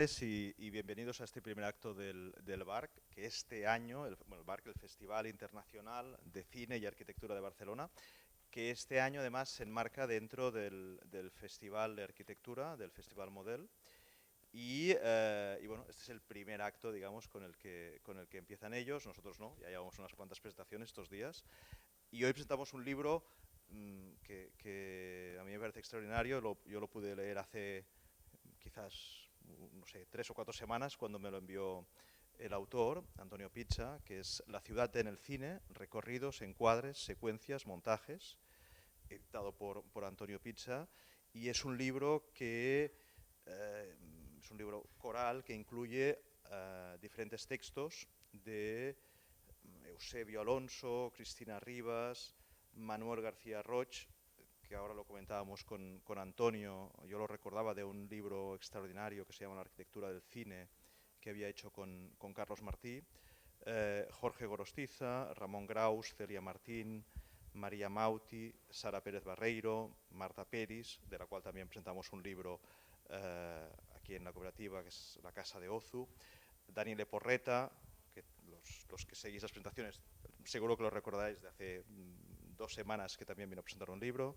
Y bienvenidos a este primer acto del BARC, que este año, el BARC, el Festival Internacional de Cine y Arquitectura de Barcelona, que este año además se enmarca dentro del Festival de Arquitectura, del Festival Model. Y bueno, este es el primer acto, digamos, con el que empiezan ellos. Nosotros no, ya llevamos unas cuantas presentaciones estos días. Y hoy presentamos un libro que a mí me parece extraordinario. Yo lo pude leer hace quizás, no sé, 3 o 4 semanas, cuando me lo envió el autor, Antonio Pizza, que es La ciudad en el cine, recorridos, encuadres, secuencias, montajes, editado por Antonio Pizza, y es un libro es un libro coral que incluye diferentes textos de Eusebio Alonso, Cristina Rivas, Manuel García Roig, que ahora lo comentábamos con Antonio. Yo lo recordaba de un libro extraordinario que se llama La arquitectura del cine, que había hecho con Carlos Martí, Jorge Gorostiza, Ramón Graus, Celia Martín, María Mauti, Sara Pérez Barreiro, Marta Peris, de la cual también presentamos un libro aquí en la cooperativa, que es La Casa de Ozu, Daniele Porreta, que los que seguís las presentaciones seguro que lo recordáis de hace 2 semanas, que también vino a presentar un libro,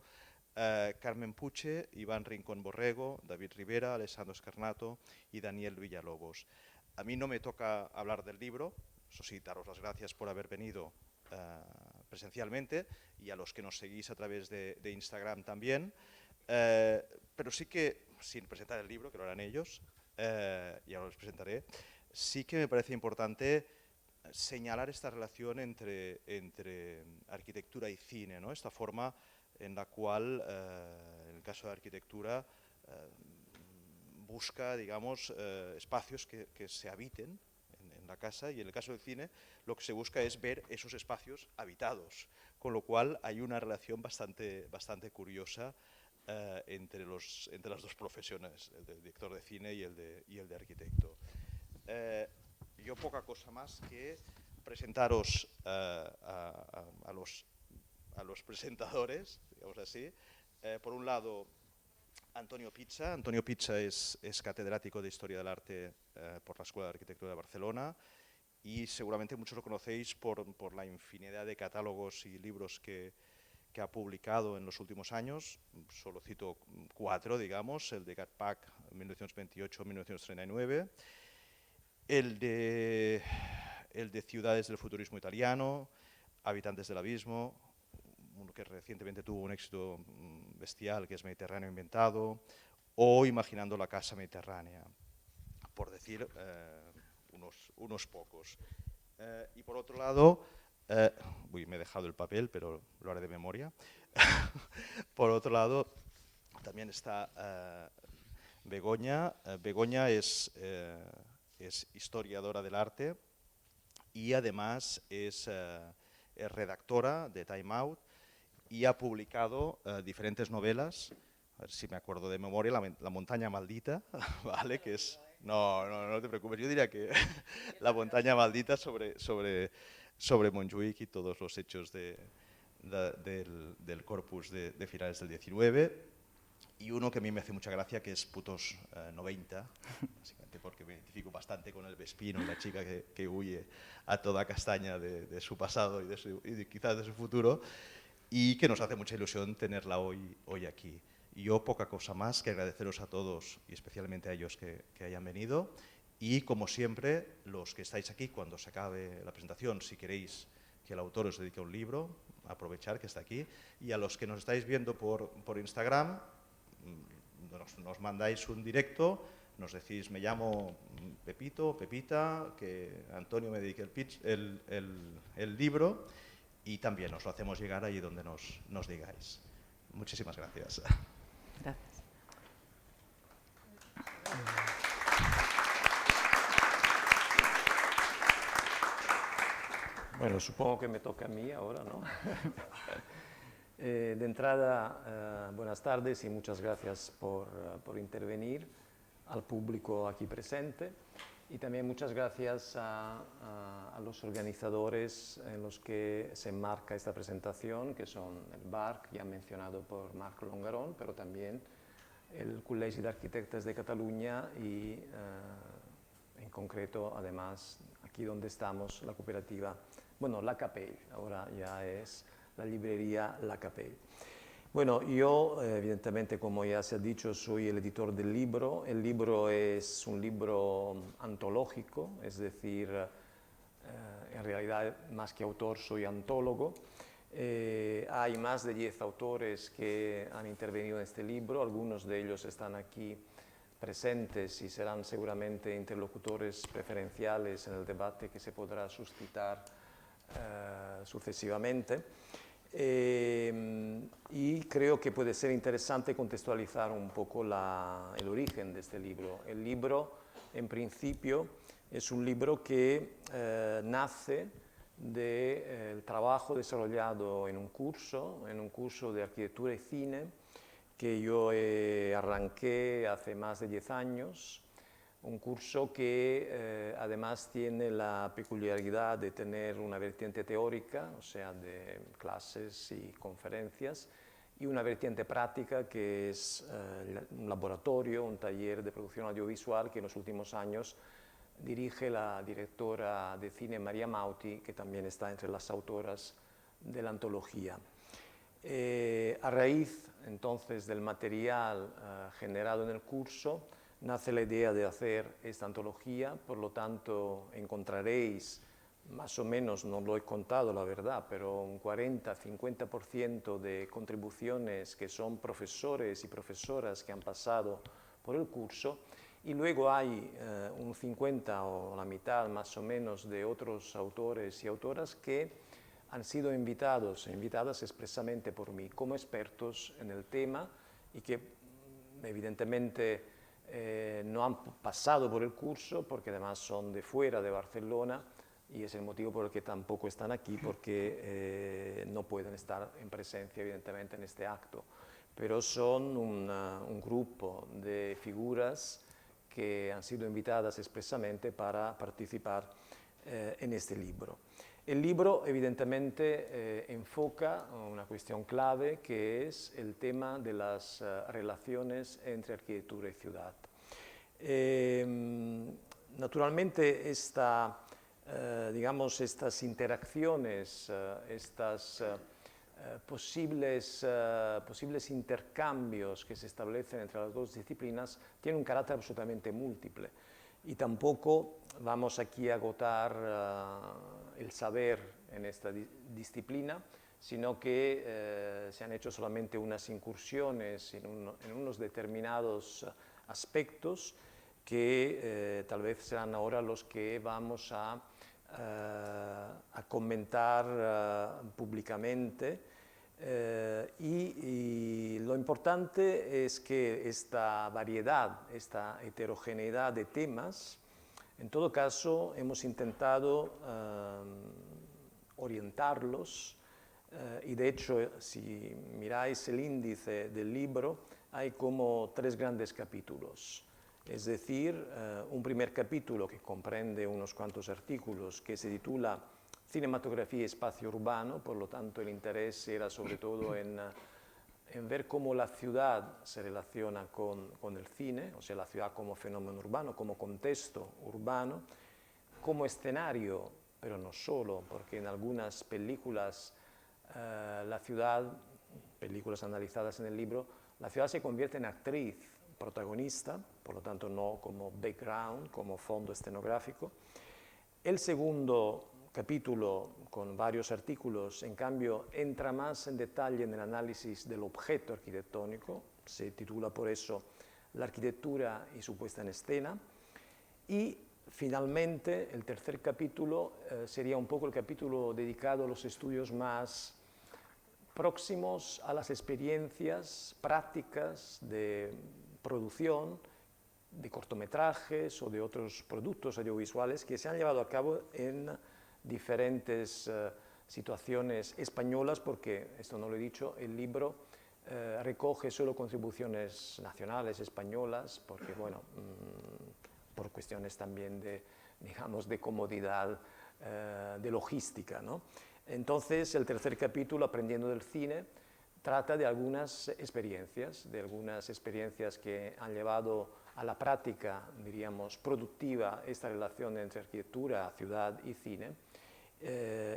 Carmen Puche, Iván Rincón Borrego, David Rivera, Alessandro Scarnato y Daniel Villalobos. A mí no me toca hablar del libro, eso sí, daros las gracias por haber venido presencialmente, y a los que nos seguís a través de Instagram también, pero sí que, sin presentar el libro, que lo harán ellos, y ahora los presentaré, sí que me parece importante señalar esta relación entre arquitectura y cine, ¿no? Esta forma en la cual, en el caso de arquitectura, busca, digamos, espacios que se habiten en la casa, y en el caso del cine lo que se busca es ver esos espacios habitados, con lo cual hay una relación bastante curiosa entre las dos profesiones, el del director de cine y el de arquitecto. Yo poca cosa más que presentaros a los presentadores, digamos así. Por un lado, Antonio Pizza. Antonio Pizza es catedrático de Historia del Arte por la Escuela de Arquitectura de Barcelona, y seguramente muchos lo conocéis por la infinidad de catálogos y libros que ha publicado en los últimos años. Solo cito 4, digamos: el de Gatpack 1928-1939, el de Ciudades del Futurismo Italiano, Habitantes del Abismo, uno que recientemente tuvo un éxito bestial, que es Mediterráneo Inventado, o Imaginando la Casa Mediterránea, por decir unos pocos. Y por otro lado, me he dejado el papel, pero lo haré de memoria. Por otro lado, también está Begoña. Begoña es historiadora del arte y además es redactora de Time Out, y ha publicado diferentes novelas. A ver si me acuerdo de memoria: La montaña maldita, ¿vale? Que es... No te preocupes, yo diría que La montaña maldita, sobre Montjuïc y todos los hechos del corpus de finales del 19. Y uno que a mí me hace mucha gracia, que es Putos 90, básicamente porque me identifico bastante con el Vespino y la chica que huye a toda castaña de su pasado y quizás de su futuro, y que nos hace mucha ilusión tenerla hoy aquí. Y yo poca cosa más que agradeceros a todos, y especialmente a ellos que hayan venido. Y como siempre, los que estáis aquí, cuando se acabe la presentación, si queréis que el autor os dedique un libro, aprovechar que está aquí. Y a los que nos estáis viendo por Instagram, nos mandáis un directo, nos decís: me llamo Pepito, Pepita, que Antonio me dedique el libro, y también os lo hacemos llegar allí donde nos digáis. Muchísimas gracias. Gracias. Bueno, supongo que me toca a mí ahora, ¿no? De entrada, buenas tardes y muchas gracias por intervenir, al público aquí presente, y también muchas gracias a los organizadores en los que se enmarca esta presentación, que son el BARC, ya mencionado por Marc Longarón, pero también el Col·legi d'Arquitectes de Cataluña y en concreto, además, aquí donde estamos, la cooperativa, bueno, La Capelle, ahora ya es la librería La Capelle. Bueno, yo, evidentemente, como ya se ha dicho, soy el editor del libro. El libro es un libro antológico, es decir, en realidad, más que autor, soy antólogo. Hay más de 10 autores que han intervenido en este libro, algunos de ellos están aquí presentes y serán seguramente interlocutores preferenciales en el debate que se podrá suscitar sucesivamente. Y creo que puede ser interesante contextualizar un poco el origen de este libro. El libro, en principio, es un libro que nace del trabajo desarrollado en un curso de arquitectura y cine que yo arranqué hace más de 10 años, un curso que además tiene la peculiaridad de tener una vertiente teórica, o sea, de clases y conferencias, y una vertiente práctica que es un laboratorio, un taller de producción audiovisual que en los últimos años dirige la directora de cine María Mauti, que también está entre las autoras de la antología. A raíz entonces del material generado en el curso, nace la idea de hacer esta antología, por lo tanto encontraréis más o menos, no lo he contado la verdad, pero un 40-50% de contribuciones que son profesores y profesoras que han pasado por el curso, y luego hay un 50 o la mitad más o menos de otros autores y autoras que han sido invitados e invitadas expresamente por mí como expertos en el tema y que evidentemente no han pasado por el curso porque además son de fuera de Barcelona y es el motivo por el que tampoco están aquí porque no pueden estar en presencia evidentemente en este acto. Pero son un grupo de figuras que han sido invitadas expresamente para participar en este libro. El libro evidentemente enfoca una cuestión clave que es el tema de las relaciones entre arquitectura y ciudad. Naturalmente digamos, estas interacciones, estas posibles intercambios que se establecen entre las dos disciplinas tienen un carácter absolutamente múltiple y tampoco vamos aquí a agotar el saber en esta disciplina, sino que se han hecho solamente unas incursiones en unos determinados aspectos que tal vez serán ahora los que vamos a comentar públicamente. Y lo importante es que esta variedad, esta heterogeneidad de temas, en todo caso hemos intentado orientarlos y de hecho si miráis el índice del libro hay como 3 grandes capítulos. Es decir, un primer capítulo que comprende unos cuantos artículos que se titula Cinematografía y espacio urbano, por lo tanto el interés era sobre todo en ver cómo la ciudad se relaciona con el cine, o sea, la ciudad como fenómeno urbano, como contexto urbano, como escenario, pero no solo, porque en algunas películas la ciudad, películas analizadas en el libro, la ciudad se convierte en actriz protagonista, por lo tanto no como background, como fondo escenográfico. El segundo capítulo, con varios artículos, en cambio, entra más en detalle en el análisis del objeto arquitectónico, se titula por eso La arquitectura y su puesta en escena, y finalmente el tercer capítulo sería un poco el capítulo dedicado a los estudios más próximos a las experiencias prácticas de producción de cortometrajes o de otros productos audiovisuales que se han llevado a cabo en diferentes situaciones españolas, porque, esto no lo he dicho, el libro recoge solo contribuciones nacionales españolas, porque, bueno, por cuestiones también de, digamos, de comodidad, de logística, ¿no? Entonces, el tercer capítulo, Aprendiendo del cine, trata de algunas experiencias que han llevado a la práctica, diríamos, productiva esta relación entre arquitectura, ciudad y cine.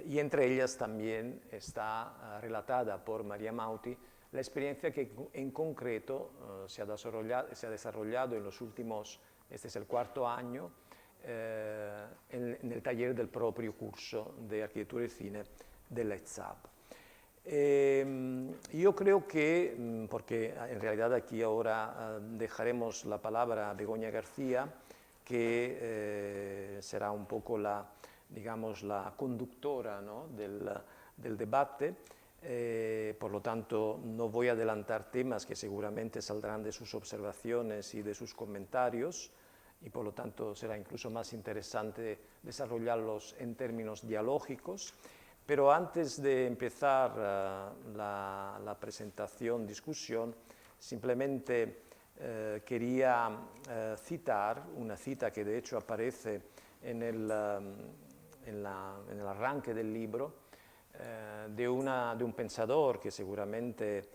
Y entre ellas también está relatada por María Mauti la experiencia que en concreto se ha desarrollado en los últimos, este es el 4º año, en el taller del propio curso de arquitectura y cine de l'ESSAB. Yo creo que, porque en realidad aquí ahora dejaremos la palabra a Begoña García, que será un poco la, digamos, la conductora, ¿no?, del debate. Por lo tanto, no voy a adelantar temas que seguramente saldrán de sus observaciones y de sus comentarios, y por lo tanto será incluso más interesante desarrollarlos en términos dialógicos. Pero antes de empezar la presentación, discusión, simplemente quería citar una cita que de hecho aparece en el arranque del libro, de un pensador que seguramente,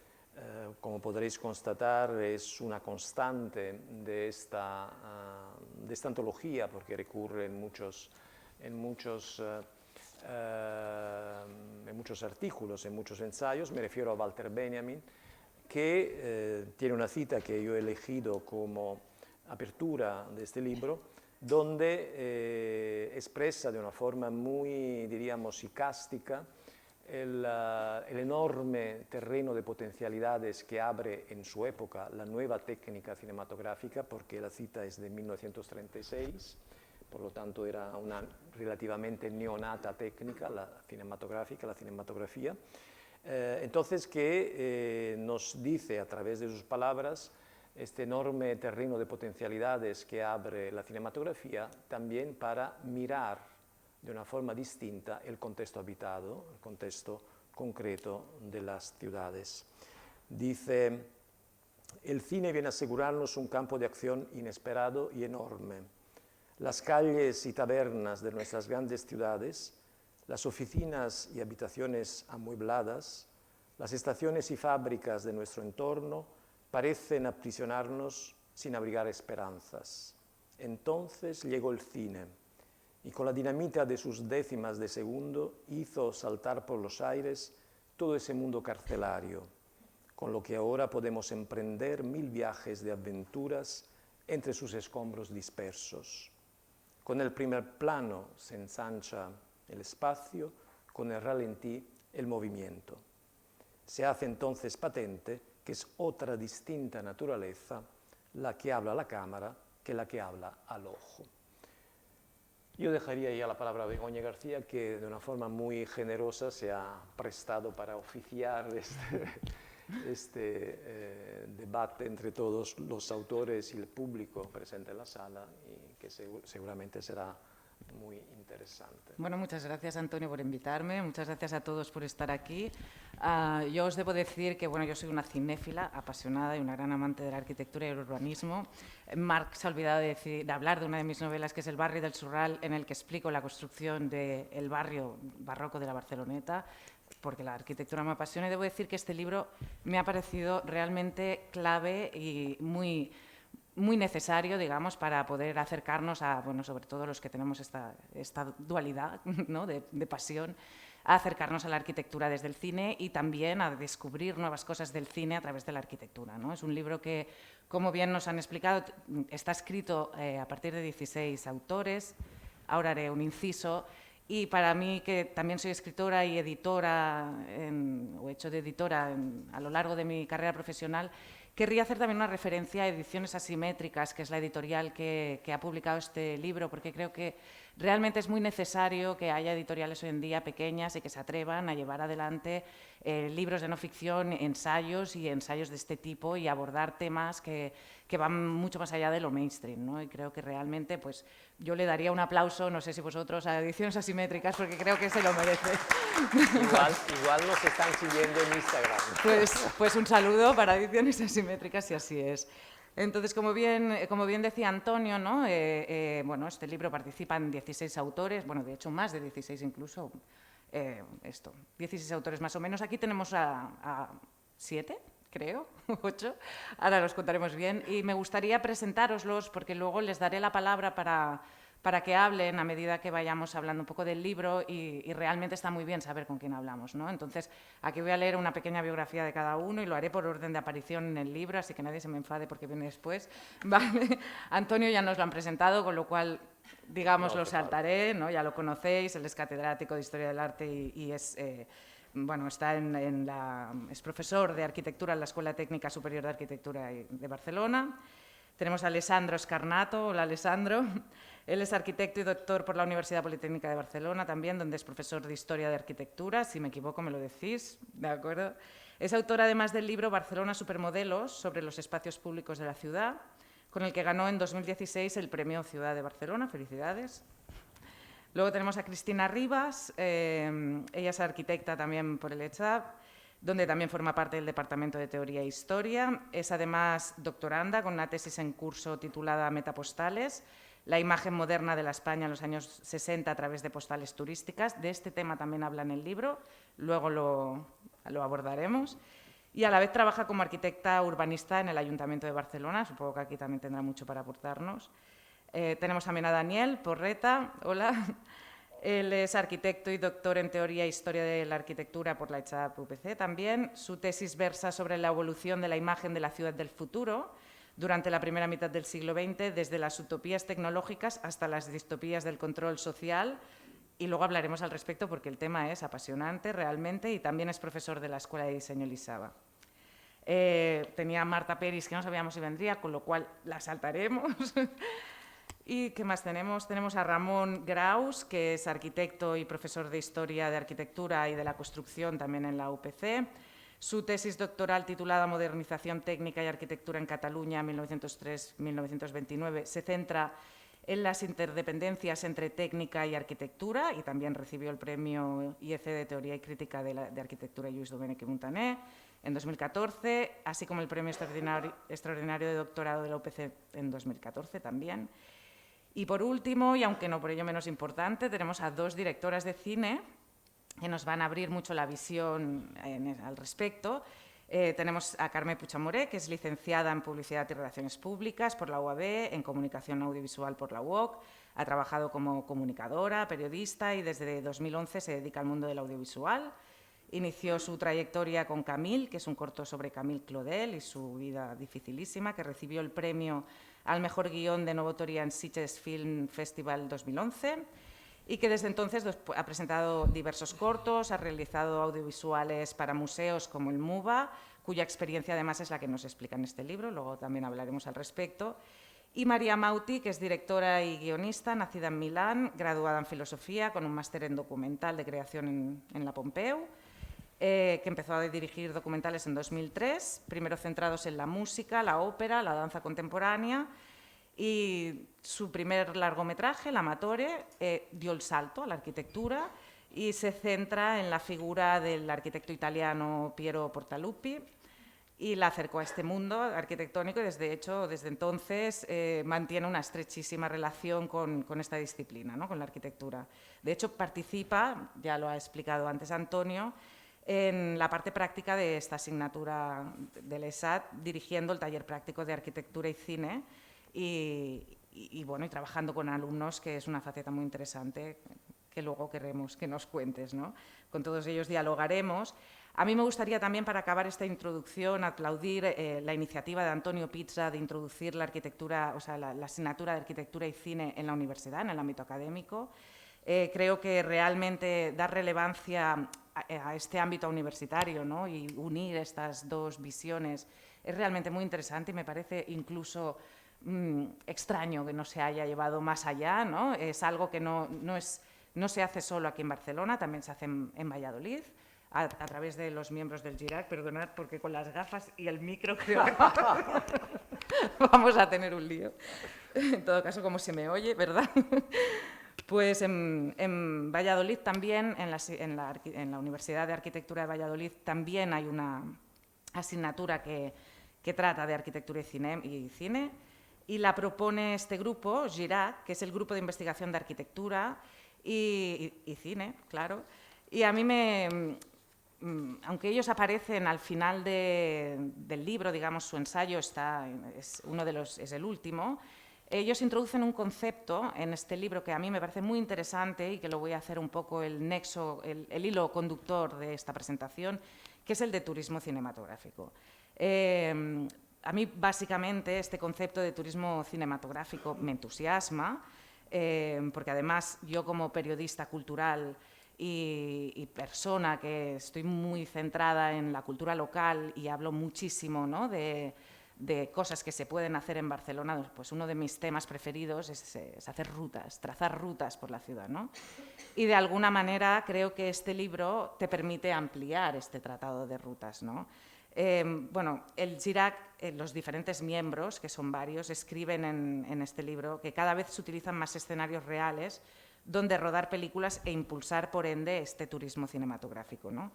como podréis constatar, es una constante de esta antología, porque recurre en muchos artículos, en muchos ensayos. Me refiero a Walter Benjamin, que tiene una cita que yo he elegido como apertura de este libro, donde expresa de una forma muy, diríamos, icástica el enorme terreno de potencialidades que abre en su época la nueva técnica cinematográfica, porque la cita es de 1936, por lo tanto era una relativamente neonata técnica, la cinematografía. Entonces, que nos dice a través de sus palabras este enorme terreno de potencialidades que abre la cinematografía también para mirar de una forma distinta el contexto habitado, el contexto concreto de las ciudades. Dice: el cine viene a asegurarnos un campo de acción inesperado y enorme. Las calles y tabernas de nuestras grandes ciudades, las oficinas y habitaciones amuebladas, las estaciones y fábricas de nuestro entorno parecen aprisionarnos sin abrigar esperanzas. Entonces llegó el cine, y con la dinamita de sus décimas de segundo hizo saltar por los aires todo ese mundo carcelario, con lo que ahora podemos emprender 1000 viajes de aventuras entre sus escombros dispersos. Con el primer plano se ensancha el espacio, con el ralentí el movimiento. Se hace entonces patente que es otra distinta naturaleza la que habla a la cámara que la que habla al ojo. Yo dejaría ya la palabra a Begoña García, que de una forma muy generosa se ha prestado para oficiar este debate entre todos los autores y el público presente en la sala, y que seguramente será muy interesante. Bueno, muchas gracias, Antonio, por invitarme. Muchas gracias a todos por estar aquí. Yo os debo decir que yo soy una cinéfila apasionada y una gran amante de la arquitectura y el urbanismo. Marc se ha olvidado de hablar de una de mis novelas, que es El barri del Surral, en el que explico la construcción del barrio barroco de la Barceloneta, porque la arquitectura me apasiona. Y debo decir que este libro me ha parecido realmente clave y muy necesario, digamos, para poder acercarnos a, sobre todo los que tenemos esta dualidad, ¿no?, de pasión, a acercarnos a la arquitectura desde el cine y también a descubrir nuevas cosas del cine a través de la arquitectura, ¿no? Es un libro que, como bien nos han explicado, está escrito a partir de 16 autores. Ahora haré un inciso. Y para mí, que también soy escritora y editora, o he hecho de editora a lo largo de mi carrera profesional, querría hacer también una referencia a Ediciones Asimétricas, que es la editorial que ha publicado este libro, porque creo que realmente es muy necesario que haya editoriales hoy en día pequeñas y que se atrevan a llevar adelante libros de no ficción, ensayos de este tipo, y abordar temas que van mucho más allá de lo mainstream, ¿no? Y creo que realmente, pues, yo le daría un aplauso, no sé si vosotros, a Ediciones Asimétricas, porque creo que se lo merece. Igual nos están siguiendo en Instagram. Pues un saludo para Ediciones Asimétricas, si así es. Entonces, como bien decía Antonio, ¿no? Este libro participa en 16 autores, de hecho más de 16 incluso, 16 autores más o menos. Aquí tenemos a 7, creo, 8, ahora los contaremos bien, y me gustaría presentároslos porque luego les daré la palabra para que hablen a medida que vayamos hablando un poco del libro y realmente está muy bien saber con quién hablamos, ¿no? Entonces, aquí voy a leer una pequeña biografía de cada uno y lo haré por orden de aparición en el libro, así que nadie se me enfade porque viene después. Vale. Antonio ya nos lo han presentado, con lo cual, digamos, lo saltaré, ¿no? Ya lo conocéis, él es catedrático de Historia del Arte y es... bueno, es profesor de arquitectura en la Escuela Técnica Superior de Arquitectura de Barcelona. Tenemos a Alessandro Scarnato. Hola, Alessandro. Él es arquitecto y doctor por la Universidad Politécnica de Barcelona también, donde es profesor de Historia de Arquitectura. Si me equivoco, me lo decís, ¿de acuerdo? Es autor, además del libro Barcelona Supermodelos, sobre los espacios públicos de la ciudad, con el que ganó en 2016 el Premio Ciudad de Barcelona. Felicidades. Luego tenemos a Cristina Ribas, ella es arquitecta también por el ECHAP, donde también forma parte del Departamento de Teoría e Historia. Es además doctoranda con una tesis en curso titulada Metapostales, la imagen moderna de la España en los años 60 a través de postales turísticas. De este tema también habla en el libro, luego lo abordaremos. Y a la vez trabaja como arquitecta urbanista en el Ayuntamiento de Barcelona, supongo que aquí también tendrá mucho para aportarnos. Tenemos también a Daniel Porreta, hola. Él es arquitecto y doctor en Teoría e Historia de la Arquitectura por la ECHAP UPC también. Su tesis versa sobre la evolución de la imagen de la ciudad del futuro durante la primera mitad del siglo XX, desde las utopías tecnológicas hasta las distopías del control social. Y luego hablaremos al respecto porque el tema es apasionante realmente y también es profesor de la Escuela de Diseño Elisava. Tenía a Marta Peris, que no sabíamos si vendría, con lo cual la saltaremos. ¿Y qué más tenemos? Tenemos a Ramón Graus, que es arquitecto y profesor de Historia de Arquitectura y de la Construcción también en la UPC. Su tesis doctoral titulada Modernización técnica y arquitectura en Cataluña 1903-1929 se centra en las interdependencias entre técnica y arquitectura y también recibió el premio IEC de Teoría y Crítica de Arquitectura Lluís Domènech i Montaner en 2014, así como el premio extraordinario de doctorado de la UPC en 2014 también. Y por último, y aunque no por ello menos importante, tenemos a 2 directoras de cine que nos van a abrir mucho la visión al respecto. Tenemos a Carme Puigdemont, que es licenciada en Publicidad y Relaciones Públicas por la UAB, en Comunicación Audiovisual por la UOC, ha trabajado como comunicadora, periodista y desde 2011 se dedica al mundo del audiovisual. Inició su trayectoria con Camille, que es un corto sobre Camille Claudel y su vida dificilísima, que recibió el premio al mejor guión de nueva autoría en Sitges Film Festival 2011 y que desde entonces ha presentado diversos cortos, ha realizado audiovisuales para museos como el MUBA, cuya experiencia además es la que nos explica en este libro, luego también hablaremos al respecto. Y María Mauti, que es directora y guionista, nacida en Milán, graduada en Filosofía, con un máster en documental de creación en la Pompeu, que empezó a dirigir documentales en 2003, primero centrados en la música, la ópera, la danza contemporánea, y su primer largometraje, L'Amatore, dio el salto a la arquitectura y se centra en la figura del arquitecto italiano Piero Portaluppi y la acercó a este mundo arquitectónico y desde entonces mantiene una estrechísima relación con esta disciplina, ¿no? Con la arquitectura. De hecho, participa, ya lo ha explicado antes Antonio, en la parte práctica de esta asignatura del ESAT, dirigiendo el taller práctico de arquitectura y cine y trabajando con alumnos, que es una faceta muy interesante que luego queremos que nos cuentes, ¿no? Con todos ellos dialogaremos. A mí me gustaría también, para acabar esta introducción, aplaudir la iniciativa de Antonio Pizza de introducir la arquitectura, o sea, la asignatura de arquitectura y cine en la universidad, en el ámbito académico. Creo que realmente dar relevancia a este ámbito universitario, ¿no? Y unir estas 2 visiones es realmente muy interesante y me parece incluso extraño que no se haya llevado más allá, ¿no? Es algo que no se hace solo aquí en Barcelona, también se hace en Valladolid, a través de los miembros del GIRAC. Perdonad, porque con las gafas y el micro creo que vamos a tener un lío. En todo caso, como se me oye, ¿verdad? Pues en Valladolid también, en la Universidad de Arquitectura de Valladolid, también hay una asignatura que trata de arquitectura y cine, y la propone este grupo, GIRAC, que es el Grupo de Investigación de Arquitectura y Cine, claro. Y a mí me aunque ellos aparecen al final del libro, digamos, su ensayo es el último, ellos introducen un concepto en este libro que a mí me parece muy interesante y que lo voy a hacer un poco el nexo, el hilo conductor de esta presentación, que es el de turismo cinematográfico. A mí, básicamente, este concepto de turismo cinematográfico me entusiasma, porque además yo como periodista cultural y persona que estoy muy centrada en la cultura local y hablo muchísimo, ¿no?, de cosas que se pueden hacer en Barcelona, pues uno de mis temas preferidos es hacer rutas, trazar rutas por la ciudad, ¿no? Y de alguna manera creo que este libro te permite ampliar este tratado de rutas, ¿no? Bueno, el Girac, los diferentes miembros, que son varios, escriben en este libro que cada vez se utilizan más escenarios reales donde rodar películas e impulsar, por ende, este turismo cinematográfico, ¿no?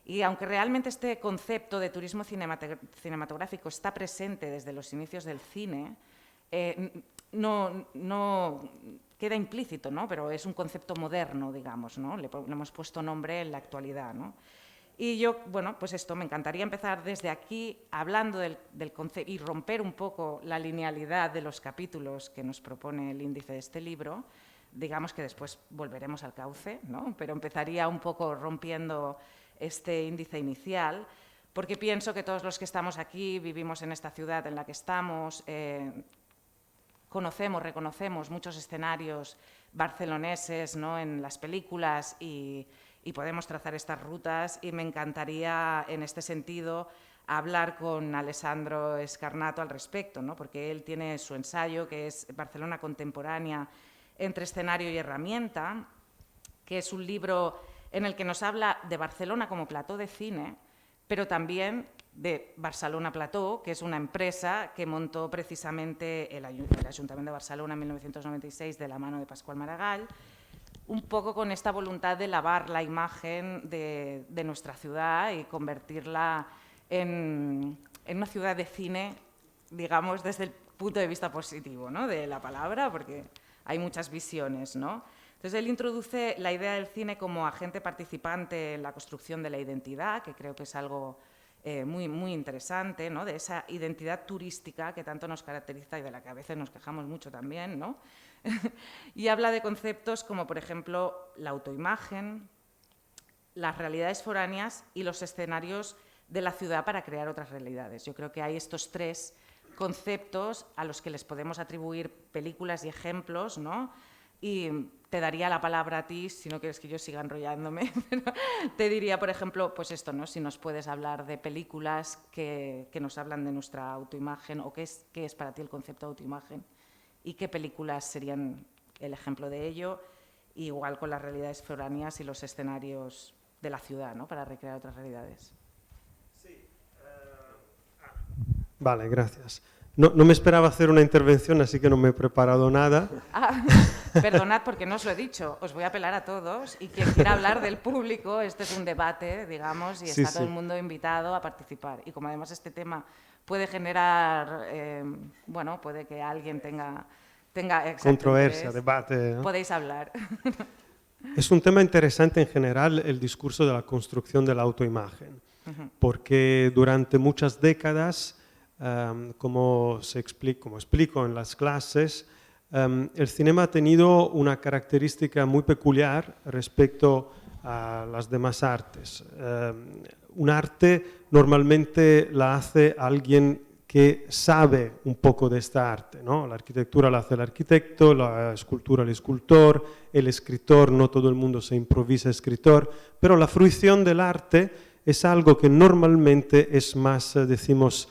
Y aunque realmente este concepto de turismo cinematográfico está presente desde los inicios del cine, no queda implícito, ¿no? Pero es un concepto moderno, digamos, ¿no? Le hemos puesto nombre en la actualidad, ¿no? Y yo, bueno, pues esto, me encantaría empezar desde aquí hablando del concepto y romper un poco la linealidad de los capítulos que nos propone el índice de este libro. Digamos que después volveremos al cauce, ¿no? Pero empezaría un poco rompiendo este índice inicial, porque pienso que todos los que estamos aquí, vivimos en esta ciudad en la que estamos, reconocemos muchos escenarios barceloneses, ¿no?, en las películas y podemos trazar estas rutas, y me encantaría en este sentido hablar con Alessandro Scarnato al respecto, ¿no?, porque él tiene su ensayo que es Barcelona contemporánea entre escenario y herramienta, que es un libro en el que nos habla de Barcelona como plató de cine, pero también de Barcelona Plató, que es una empresa que montó precisamente el Ayuntamiento de Barcelona en 1996 de la mano de Pasqual Maragall, un poco con esta voluntad de lavar la imagen de nuestra ciudad y convertirla en una ciudad de cine, digamos, desde el punto de vista positivo, ¿no?, de la palabra, porque hay muchas visiones, ¿no? Entonces, él introduce la idea del cine como agente participante en la construcción de la identidad, que creo que es algo muy, muy interesante, ¿no?, de esa identidad turística que tanto nos caracteriza y de la que a veces nos quejamos mucho también, ¿no? Y habla de conceptos como, por ejemplo, la autoimagen, las realidades foráneas y los escenarios de la ciudad para crear otras realidades. Yo creo que hay estos tres conceptos a los que les podemos atribuir películas y ejemplos, ¿no? Y te daría la palabra a ti, si no quieres que yo siga enrollándome, pero te diría, por ejemplo, pues esto, ¿no?, si nos puedes hablar de películas que nos hablan de nuestra autoimagen, o qué es para ti el concepto de autoimagen y qué películas serían el ejemplo de ello, igual con las realidades foráneas y los escenarios de la ciudad, ¿no?, para recrear otras realidades. Sí. Vale, gracias. No me esperaba hacer una intervención, así que no me he preparado nada. Perdonad porque no os lo he dicho, os voy a apelar a todos y quien quiera hablar del público, este es un debate, digamos, y está todo el mundo invitado a participar. Y como además este tema puede generar, bueno, puede que alguien tenga controversia, interés, debate, ¿no? Podéis hablar. Es un tema interesante en general el discurso de la construcción de la autoimagen, porque durante muchas décadas, como explico en las clases, el cinema ha tenido una característica muy peculiar respecto a las demás artes. Un arte normalmente la hace alguien que sabe un poco de esta arte, ¿no? La arquitectura la hace el arquitecto, la escultura el escultor, el escritor, no todo el mundo se improvisa escritor, pero la fruición del arte es algo que normalmente es más, decimos,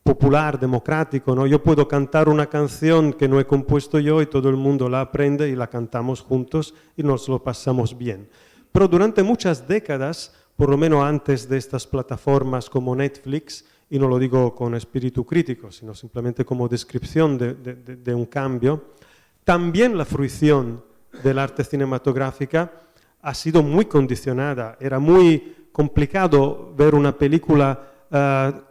popular, democrático, ¿no? Yo puedo cantar una canción que no he compuesto yo y todo el mundo la aprende y la cantamos juntos y nos lo pasamos bien. Pero durante muchas décadas, por lo menos antes de estas plataformas como Netflix, y no lo digo con espíritu crítico, sino simplemente como descripción de un cambio, también la fruición del arte cinematográfica ha sido muy condicionada. Era muy complicado ver una película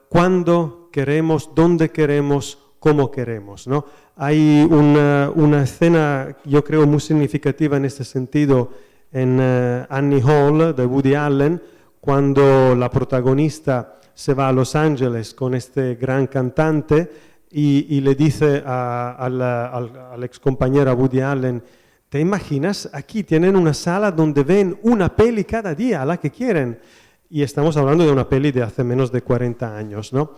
cuando queremos, dónde queremos, cómo queremos, ¿no? Hay una escena, yo creo, muy significativa en este sentido en Annie Hall de Woody Allen, cuando la protagonista se va a Los Ángeles con este gran cantante y le dice al ex compañero Woody Allen: ¿te imaginas? Aquí tienen una sala donde ven una peli cada día, la que quieren. Y estamos hablando de una peli de hace menos de 40 años, ¿no?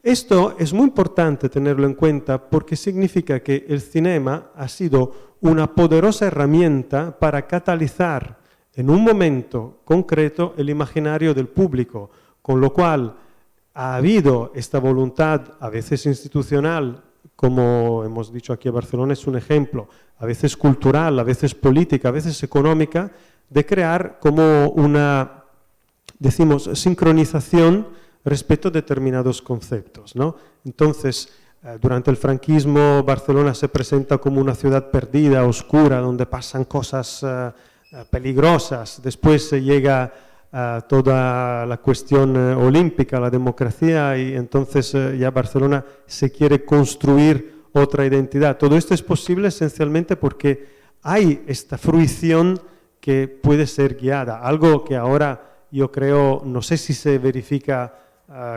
Esto es muy importante tenerlo en cuenta porque significa que el cinema ha sido una poderosa herramienta para catalizar en un momento concreto el imaginario del público, con lo cual ha habido esta voluntad, a veces institucional, como hemos dicho aquí, Barcelona es un ejemplo, a veces cultural, a veces política, a veces económica, de crear como una, decimos, sincronización respecto a determinados conceptos, ¿no? Entonces, durante el franquismo, Barcelona se presenta como una ciudad perdida, oscura, donde pasan cosas peligrosas. Después se llega a toda la cuestión olímpica, la democracia, y entonces ya Barcelona se quiere construir otra identidad. Todo esto es posible esencialmente porque hay esta fruición que puede ser guiada, algo que ahora yo creo, no sé si se verifica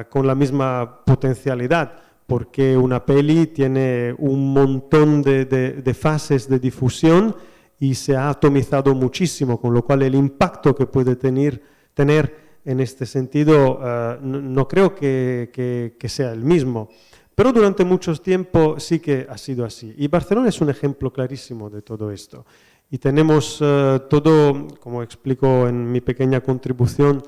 con la misma potencialidad, porque una peli tiene un montón de fases de difusión y se ha atomizado muchísimo, con lo cual el impacto que puede tener en este sentido no creo que sea el mismo. Pero durante mucho tiempo sí que ha sido así. Y Barcelona es un ejemplo clarísimo de todo esto. Y tenemos todo, como explico en mi pequeña contribución,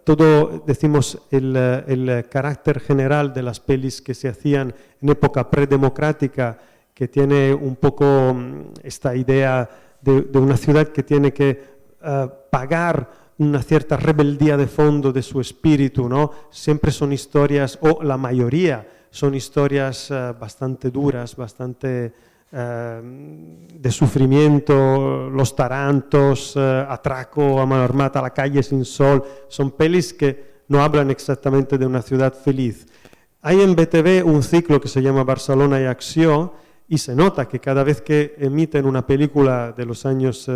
todo, decimos, el carácter general de las pelis que se hacían en época predemocrática, que tiene un poco esta idea de una ciudad que tiene que pagar una cierta rebeldía de fondo de su espíritu, ¿no? Siempre son historias, o la mayoría, son historias bastante duras, bastante de sufrimiento, Los Tarantos, Atraco a mano armada, La calle sin sol, son pelis que no hablan exactamente de una ciudad feliz. Hay en BTV un ciclo que se llama Barcelona y Acció, y se nota que cada vez que emiten una película de los años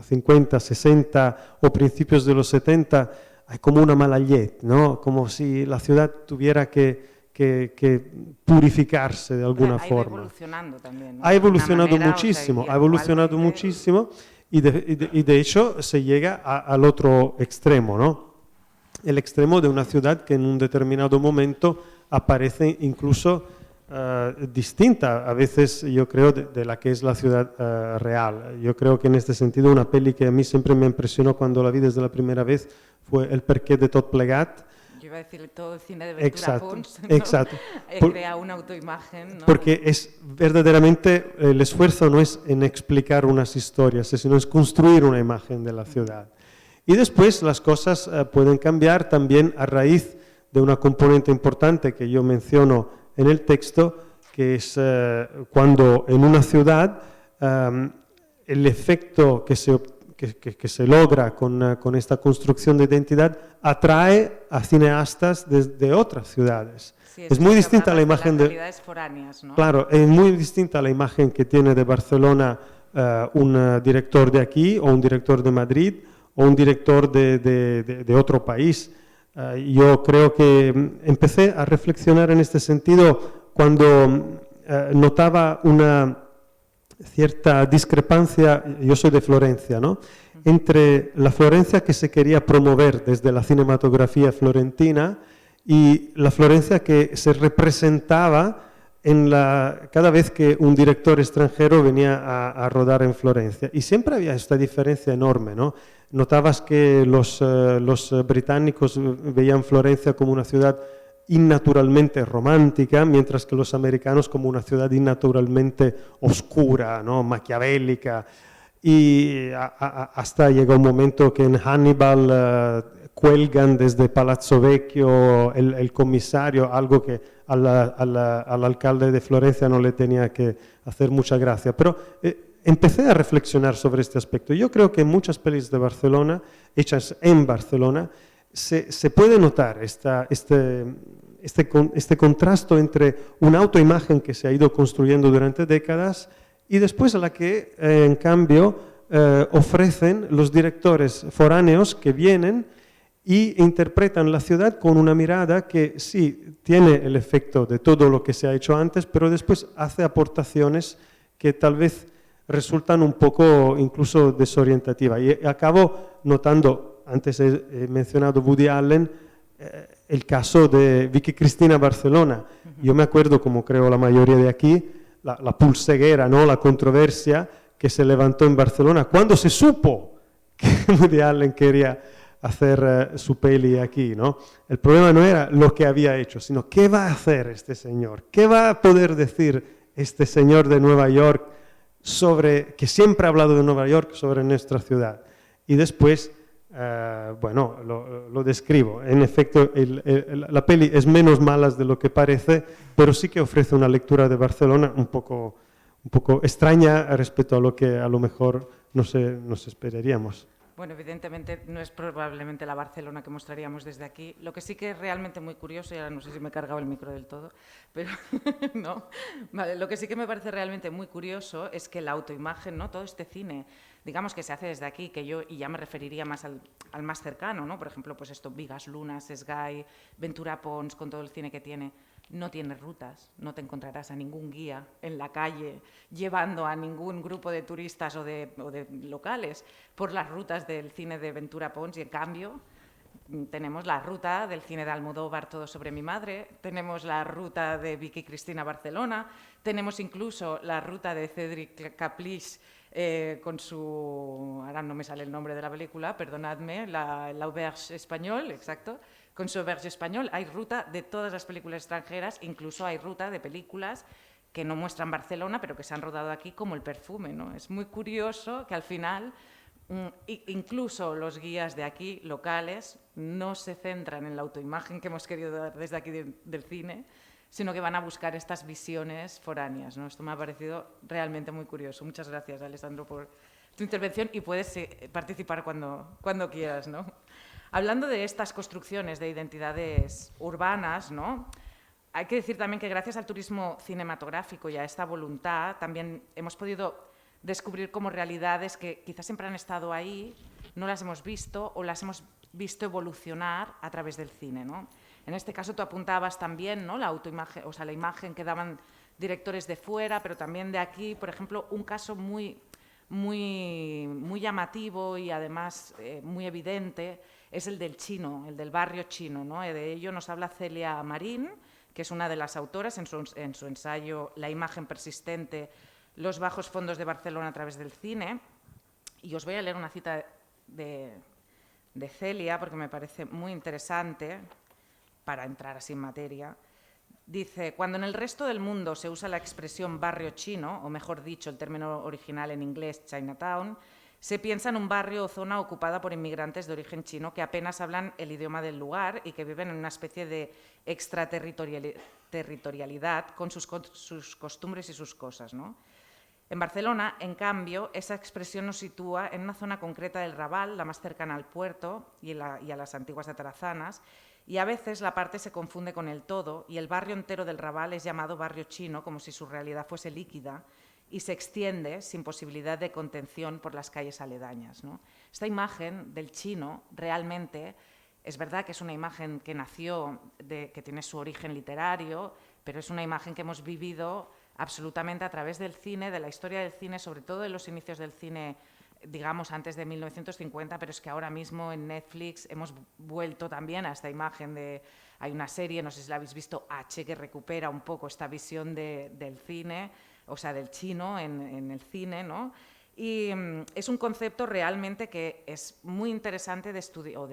50, 60 o principios de los 70, hay como una mala llet, ¿no? Como si la ciudad tuviera que purificarse de alguna forma. Ha ido evolucionando también, ¿no? Ha evolucionado muchísimo, ha evolucionado muchísimo y de hecho se llega al otro extremo, ¿no? El extremo de una ciudad que en un determinado momento aparece incluso distinta, a veces yo creo, de la que es la ciudad real. Yo creo que en este sentido una peli que a mí siempre me impresionó cuando la vi desde la primera vez fue El perquè de tot plegat. Yo iba a decir todo el cine de Ventura Pons, ¿no? Exacto. Crea una autoimagen, ¿no? Porque es verdaderamente, el esfuerzo no es en explicar unas historias, sino es construir una imagen de la ciudad. Y después las cosas pueden cambiar también a raíz de una componente importante que yo menciono en el texto, que es cuando en una ciudad el efecto que se logra con esta construcción de identidad atrae a cineastas de otras ciudades. Sí, es muy distinta la imagen de las realidades foráneas, ¿no? Claro, es muy distinta la imagen que tiene de Barcelona un director de aquí, o un director de Madrid, o un director de otro país. Yo creo que empecé a reflexionar en este sentido cuando notaba una cierta discrepancia, yo soy de Florencia, ¿no?, entre la Florencia que se quería promover desde la cinematografía florentina y la Florencia que se representaba cada vez que un director extranjero venía a rodar en Florencia. Y siempre había esta diferencia enorme, ¿no? Notabas que los británicos veían Florencia como una ciudad innaturalmente romántica, mientras que los americanos como una ciudad innaturalmente oscura, ¿no?, maquiavélica. Y hasta llega un momento que en Hannibal cuelgan desde Palazzo Vecchio el comisario, algo que al alcalde de Florencia no le tenía que hacer mucha gracia. Pero empecé a reflexionar sobre este aspecto. Yo creo que en muchas pelis de Barcelona, hechas en Barcelona, se puede notar este contraste entre una autoimagen que se ha ido construyendo durante décadas y después a la que, en cambio, ofrecen los directores foráneos que vienen y interpretan la ciudad con una mirada que sí tiene el efecto de todo lo que se ha hecho antes, pero después hace aportaciones que tal vez resultan un poco incluso desorientativas. Y acabo notando, antes he mencionado Woody Allen, el caso de Vicky Cristina Barcelona. Yo me acuerdo, como creo la mayoría de aquí, la pulseguera, ¿no? La controversia que se levantó en Barcelona cuando se supo que Woody Allen quería hacer su peli aquí, ¿no? El problema no era lo que había hecho, sino qué va a hacer este señor, qué va a poder decir este señor de Nueva York sobre, que siempre ha hablado de Nueva York, sobre nuestra ciudad. Y después, bueno, lo describo. En efecto, la peli es menos mala de lo que parece, pero sí que ofrece una lectura de Barcelona un poco extraña respecto a lo que a lo mejor nos esperaríamos. Bueno, evidentemente no es probablemente la Barcelona que mostraríamos desde aquí. Lo que sí que es realmente muy curioso, y ahora no sé si me he cargado el micro del todo, pero no. Vale, lo que sí que me parece realmente muy curioso es que la autoimagen, ¿no? Todo este cine, digamos que se hace desde aquí, que yo, y ya me referiría más al más cercano, ¿no? Por ejemplo, pues esto, Vigas Lunas, Sky, Ventura Pons, con todo el cine que tiene, no tiene rutas, no te encontrarás a ningún guía en la calle llevando a ningún grupo de turistas o de locales por las rutas del cine de Ventura Pons, y en cambio tenemos la ruta del cine de Almodóvar, Todo sobre mi madre, tenemos la ruta de Vicky Cristina Barcelona, tenemos incluso la ruta de Cédric Caplice con su, ahora no me sale el nombre de la película, perdonadme, l'Auberge Español, exacto, con su Auberge Español. Hay ruta de todas las películas extranjeras, incluso hay ruta de películas que no muestran Barcelona, pero que se han rodado aquí, como El perfume, ¿no? Es muy curioso que al final incluso los guías de aquí, locales, no se centran en la autoimagen que hemos querido dar desde aquí del cine, sino que van a buscar estas visiones foráneas, ¿no? Esto me ha parecido realmente muy curioso. Muchas gracias, Alessandro, por tu intervención, y puedes participar cuando quieras, ¿no? Hablando de estas construcciones de identidades urbanas, ¿no? Hay que decir también que gracias al turismo cinematográfico y a esta voluntad también hemos podido descubrir como realidades que quizás siempre han estado ahí, no las hemos visto o las hemos visto evolucionar a través del cine, ¿no? En este caso tú apuntabas también, ¿no? La autoimagen, o sea, la imagen que daban directores de fuera, pero también de aquí. Por ejemplo, un caso muy llamativo y además muy evidente es el del chino, el del barrio chino, ¿no? De ello nos habla Celia Marín, que es una de las autoras en su ensayo La imagen persistente, los bajos fondos de Barcelona a través del cine. Y os voy a leer una cita de Celia, porque me parece muy interesante para entrar así en materia. Dice: cuando en el resto del mundo se usa la expresión barrio chino, o mejor dicho, el término original en inglés, Chinatown, se piensa en un barrio o zona ocupada por inmigrantes de origen chino que apenas hablan el idioma del lugar y que viven en una especie de extraterritorialidad con sus costumbres y sus cosas, ¿no? En Barcelona, en cambio, esa expresión nos sitúa en una zona concreta del Raval, la más cercana al puerto y a las antiguas atarazanas, y a veces la parte se confunde con el todo y el barrio entero del Raval es llamado barrio chino como si su realidad fuese líquida y se extiende sin posibilidad de contención por las calles aledañas, ¿no? Esta imagen del chino realmente es verdad que es una imagen que nació, que tiene su origen literario, pero es una imagen que hemos vivido absolutamente a través del cine, de la historia del cine, sobre todo de los inicios del cine, digamos, antes de 1950, pero es que ahora mismo en Netflix hemos vuelto también a esta imagen de... Hay una serie, no sé si la habéis visto, H, que recupera un poco esta visión del cine, o sea, del chino en el cine, ¿no? Y es un concepto realmente que es muy interesante de estudiar, o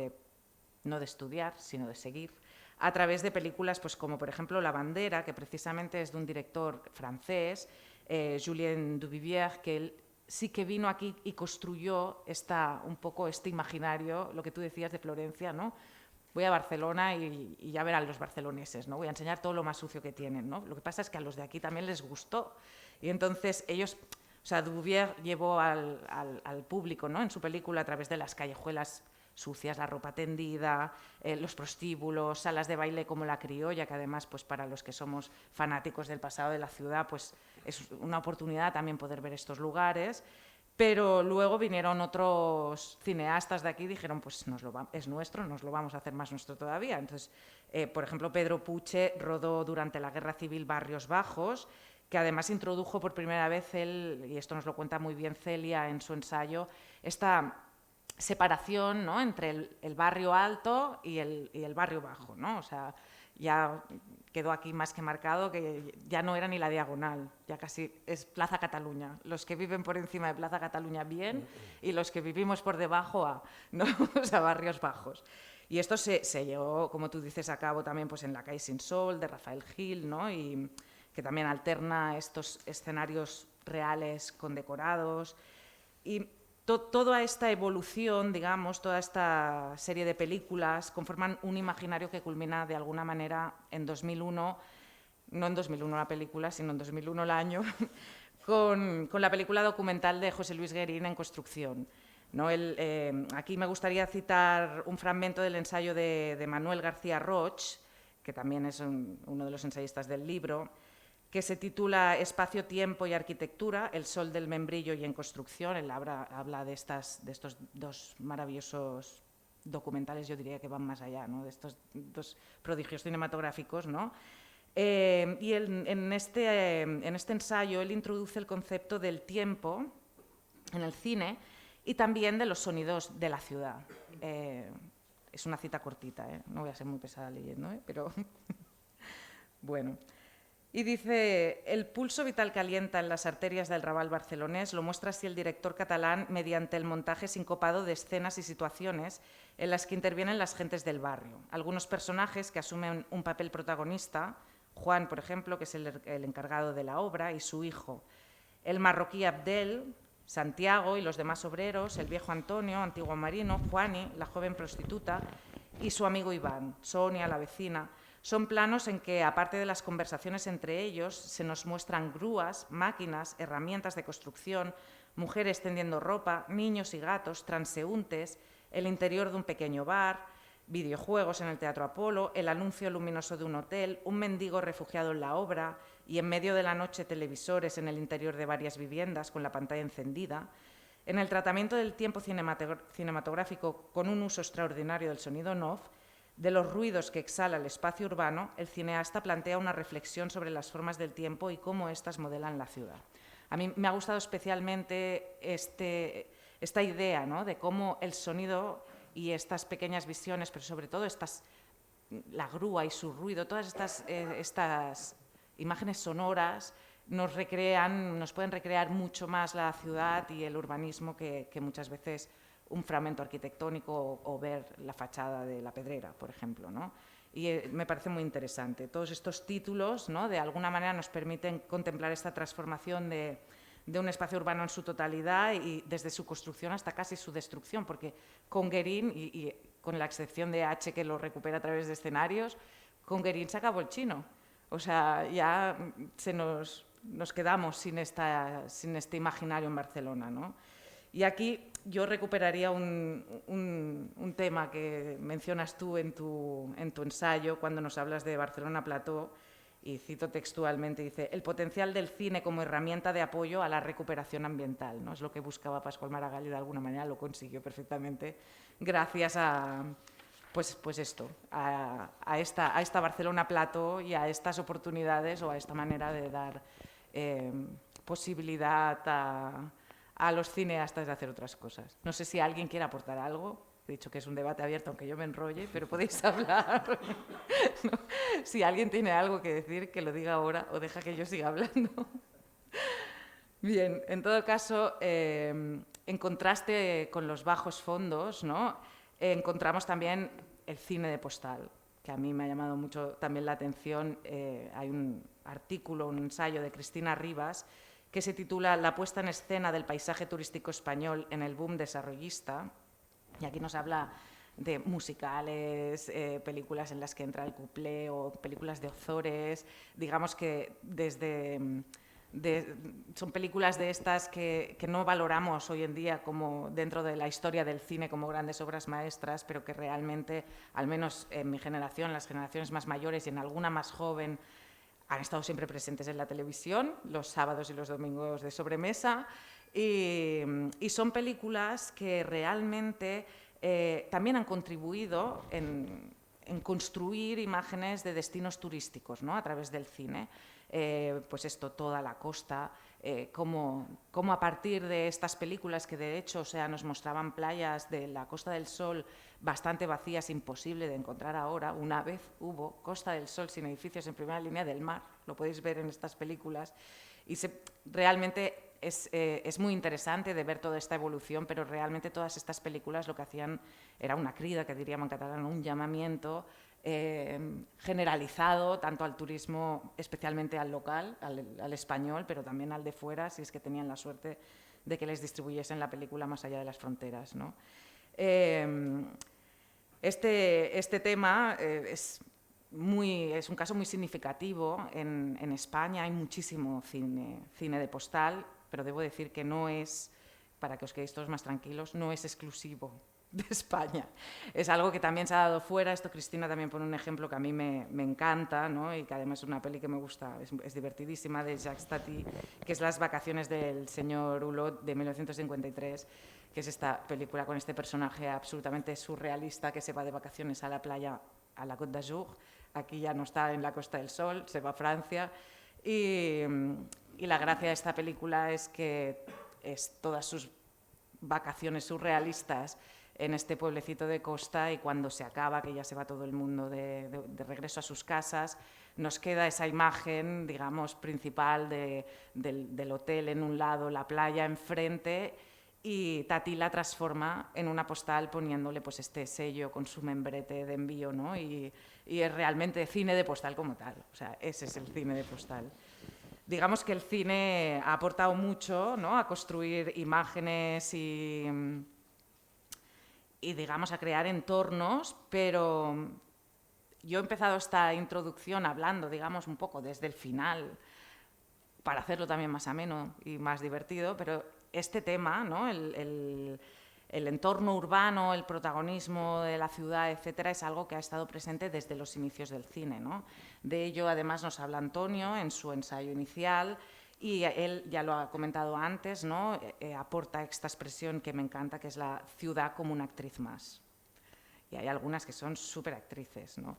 no de estudiar, sino de seguir, a través de películas pues, como, por ejemplo, La bandera, que precisamente es de un director francés, Julien Duvivier, que él sí que vino aquí y construyó un poco este imaginario, lo que tú decías de Florencia, ¿no? Voy a Barcelona y ya verán los barceloneses, ¿no? Voy a enseñar todo lo más sucio que tienen, ¿no? Lo que pasa es que a los de aquí también les gustó. Y entonces ellos, o sea, Duvivier llevó al público, ¿no? En su película a través de las callejuelas sucias, la ropa tendida, los prostíbulos, salas de baile como La Criolla, que además, pues para los que somos fanáticos del pasado de la ciudad, pues es una oportunidad también poder ver estos lugares. Pero luego vinieron otros cineastas de aquí y dijeron, pues es nuestro, nos lo vamos a hacer más nuestro todavía. Entonces, por ejemplo, Pedro Puche rodó durante la Guerra Civil Barrios Bajos, que además introdujo por primera vez él, y esto nos lo cuenta muy bien Celia en su ensayo, esta separación, ¿no?, entre el barrio alto y el barrio bajo, ¿no? O sea, ya quedó aquí más que marcado que ya no era ni la diagonal, ya casi es Plaza Cataluña. Los que viven por encima de Plaza Cataluña bien y los que vivimos por debajo ¿no? O sea, barrios bajos. Y esto se llevó, como tú dices, a cabo también pues, en La calle sin sol, de Rafael Gil, ¿no? Y que también alterna estos escenarios reales con decorados. Y toda esta evolución, digamos, toda esta serie de películas conforman un imaginario que culmina de alguna manera en 2001, no en 2001 la película, sino en 2001 el año, con la película documental de José Luis Guerín, En construcción. ¿No? Aquí me gustaría citar un fragmento del ensayo de Manuel García Roig, que también es uno de los ensayistas del libro, que se titula Espacio, tiempo y arquitectura, el sol del membrillo y en construcción. Él habla de estos dos maravillosos documentales, yo diría que van más allá, ¿no?, de estos dos prodigios cinematográficos, ¿no? Y en este ensayo él introduce el concepto del tiempo en el cine y también de los sonidos de la ciudad. Es una cita cortita, no voy a ser muy pesada leyendo, pero bueno. Y dice, el pulso vital que alienta en las arterias del Raval barcelonés lo muestra así el director catalán mediante el montaje sincopado de escenas y situaciones en las que intervienen las gentes del barrio. Algunos personajes que asumen un papel protagonista, Juan, por ejemplo, que es el encargado de la obra, y su hijo. El marroquí Abdel, Santiago y los demás obreros, el viejo Antonio, antiguo marino, Juani, la joven prostituta, y su amigo Iván, Sonia, la vecina. Son planos en que, aparte de las conversaciones entre ellos, se nos muestran grúas, máquinas, herramientas de construcción, mujeres tendiendo ropa, niños y gatos, transeúntes, el interior de un pequeño bar, videojuegos en el Teatro Apolo, el anuncio luminoso de un hotel, un mendigo refugiado en la obra y en medio de la noche televisores en el interior de varias viviendas con la pantalla encendida. En el tratamiento del tiempo cinematográfico con un uso extraordinario del sonido en-off, de los ruidos que exhala el espacio urbano, el cineasta plantea una reflexión sobre las formas del tiempo y cómo éstas modelan la ciudad. A mí me ha gustado especialmente esta idea, ¿no?, de cómo el sonido y estas pequeñas visiones, pero sobre todo la grúa y su ruido, todas estas imágenes sonoras nos pueden recrear mucho más la ciudad y el urbanismo que muchas veces un fragmento arquitectónico o ver la fachada de La Pedrera, por ejemplo, ¿no? Y me parece muy interesante. Todos estos títulos, ¿no?, de alguna manera nos permiten contemplar esta transformación de un espacio urbano en su totalidad y desde su construcción hasta casi su destrucción, porque con Guerín, y con la excepción de H, que lo recupera a través de escenarios, con Guerín se acabó el chino. O sea, ya nos quedamos sin este imaginario en Barcelona, ¿no? Y aquí yo recuperaría un tema que mencionas tú en tu ensayo cuando nos hablas de Barcelona Plató, y cito textualmente, dice, el potencial del cine como herramienta de apoyo a la recuperación ambiental, ¿no? Es lo que buscaba Pascual Maragall y de alguna manera lo consiguió perfectamente gracias a, pues esto, a esta Barcelona Plató y a estas oportunidades o a esta manera de dar posibilidad a los cineastas de hacer otras cosas. No sé si alguien quiere aportar algo. He dicho que es un debate abierto, aunque yo me enrolle, pero podéis hablar. ¿No? Si alguien tiene algo que decir, que lo diga ahora o deja que yo siga hablando. Bien, en todo caso, en contraste con los bajos fondos, ¿no?, encontramos también el cine de postal, que a mí me ha llamado mucho también la atención. Hay un artículo, un ensayo de Cristina Rivas, que se titula La puesta en escena del paisaje turístico español en el boom desarrollista, y aquí nos habla de musicales, películas en las que entra el cuplé o películas de Ozores, digamos que son películas de estas que no valoramos hoy en día como dentro de la historia del cine como grandes obras maestras, pero que realmente, al menos en mi generación, las generaciones más mayores y en alguna más joven, han estado siempre presentes en la televisión, los sábados y los domingos de sobremesa, y son películas que realmente también han contribuido en construir imágenes de destinos turísticos, ¿no? A través del cine. Pues esto, toda la costa, cómo a partir de estas películas que de hecho, o sea, nos mostraban playas de la Costa del Sol bastante vacías, imposible de encontrar ahora. Una vez hubo Costa del Sol sin edificios en primera línea del mar, lo podéis ver en estas películas, y realmente es muy interesante de ver toda esta evolución, pero realmente todas estas películas lo que hacían era una crida, que diríamos en catalán, un llamamiento generalizado tanto al turismo, especialmente al local, al español, pero también al de fuera, si es que tenían la suerte de que les distribuyesen la película más allá de las fronteras, ¿no? Este tema es un caso muy significativo. En España hay muchísimo cine de postal, pero debo decir que no es, para que os quedéis todos más tranquilos, no es exclusivo de España. Es algo que también se ha dado fuera. Esto Cristina también pone un ejemplo que a mí me encanta, ¿no? Y que además es una peli que me gusta, es divertidísima, de Jacques Tati, que es Las vacaciones del señor Hulot, de 1953, que es esta película con este personaje absolutamente surrealista que se va de vacaciones a la playa, a la Côte d'Azur. Aquí ya no está en la Costa del Sol, se va a Francia. Y la gracia de esta película es que es todas sus vacaciones surrealistas en este pueblecito de costa, y cuando se acaba, que ya se va todo el mundo de regreso a sus casas, nos queda esa imagen, digamos, principal del hotel en un lado, la playa enfrente, y Tati la transforma en una postal poniéndole pues este sello con su membrete de envío, ¿no? Y es realmente cine de postal como tal, o sea, ese es el cine de postal. Digamos que el cine ha aportado mucho, ¿no? A construir imágenes y digamos a crear entornos, pero yo he empezado esta introducción hablando, digamos, un poco desde el final, para hacerlo también más ameno y más divertido, pero este tema, ¿no? El entorno urbano, el protagonismo de la ciudad, etcétera, es algo que ha estado presente desde los inicios del cine, ¿no? De ello, además, nos habla Antonio en su ensayo inicial, y él ya lo ha comentado antes, ¿no? Aporta esta expresión que me encanta, que es la ciudad como una actriz más. Y hay algunas que son súper actrices, ¿no?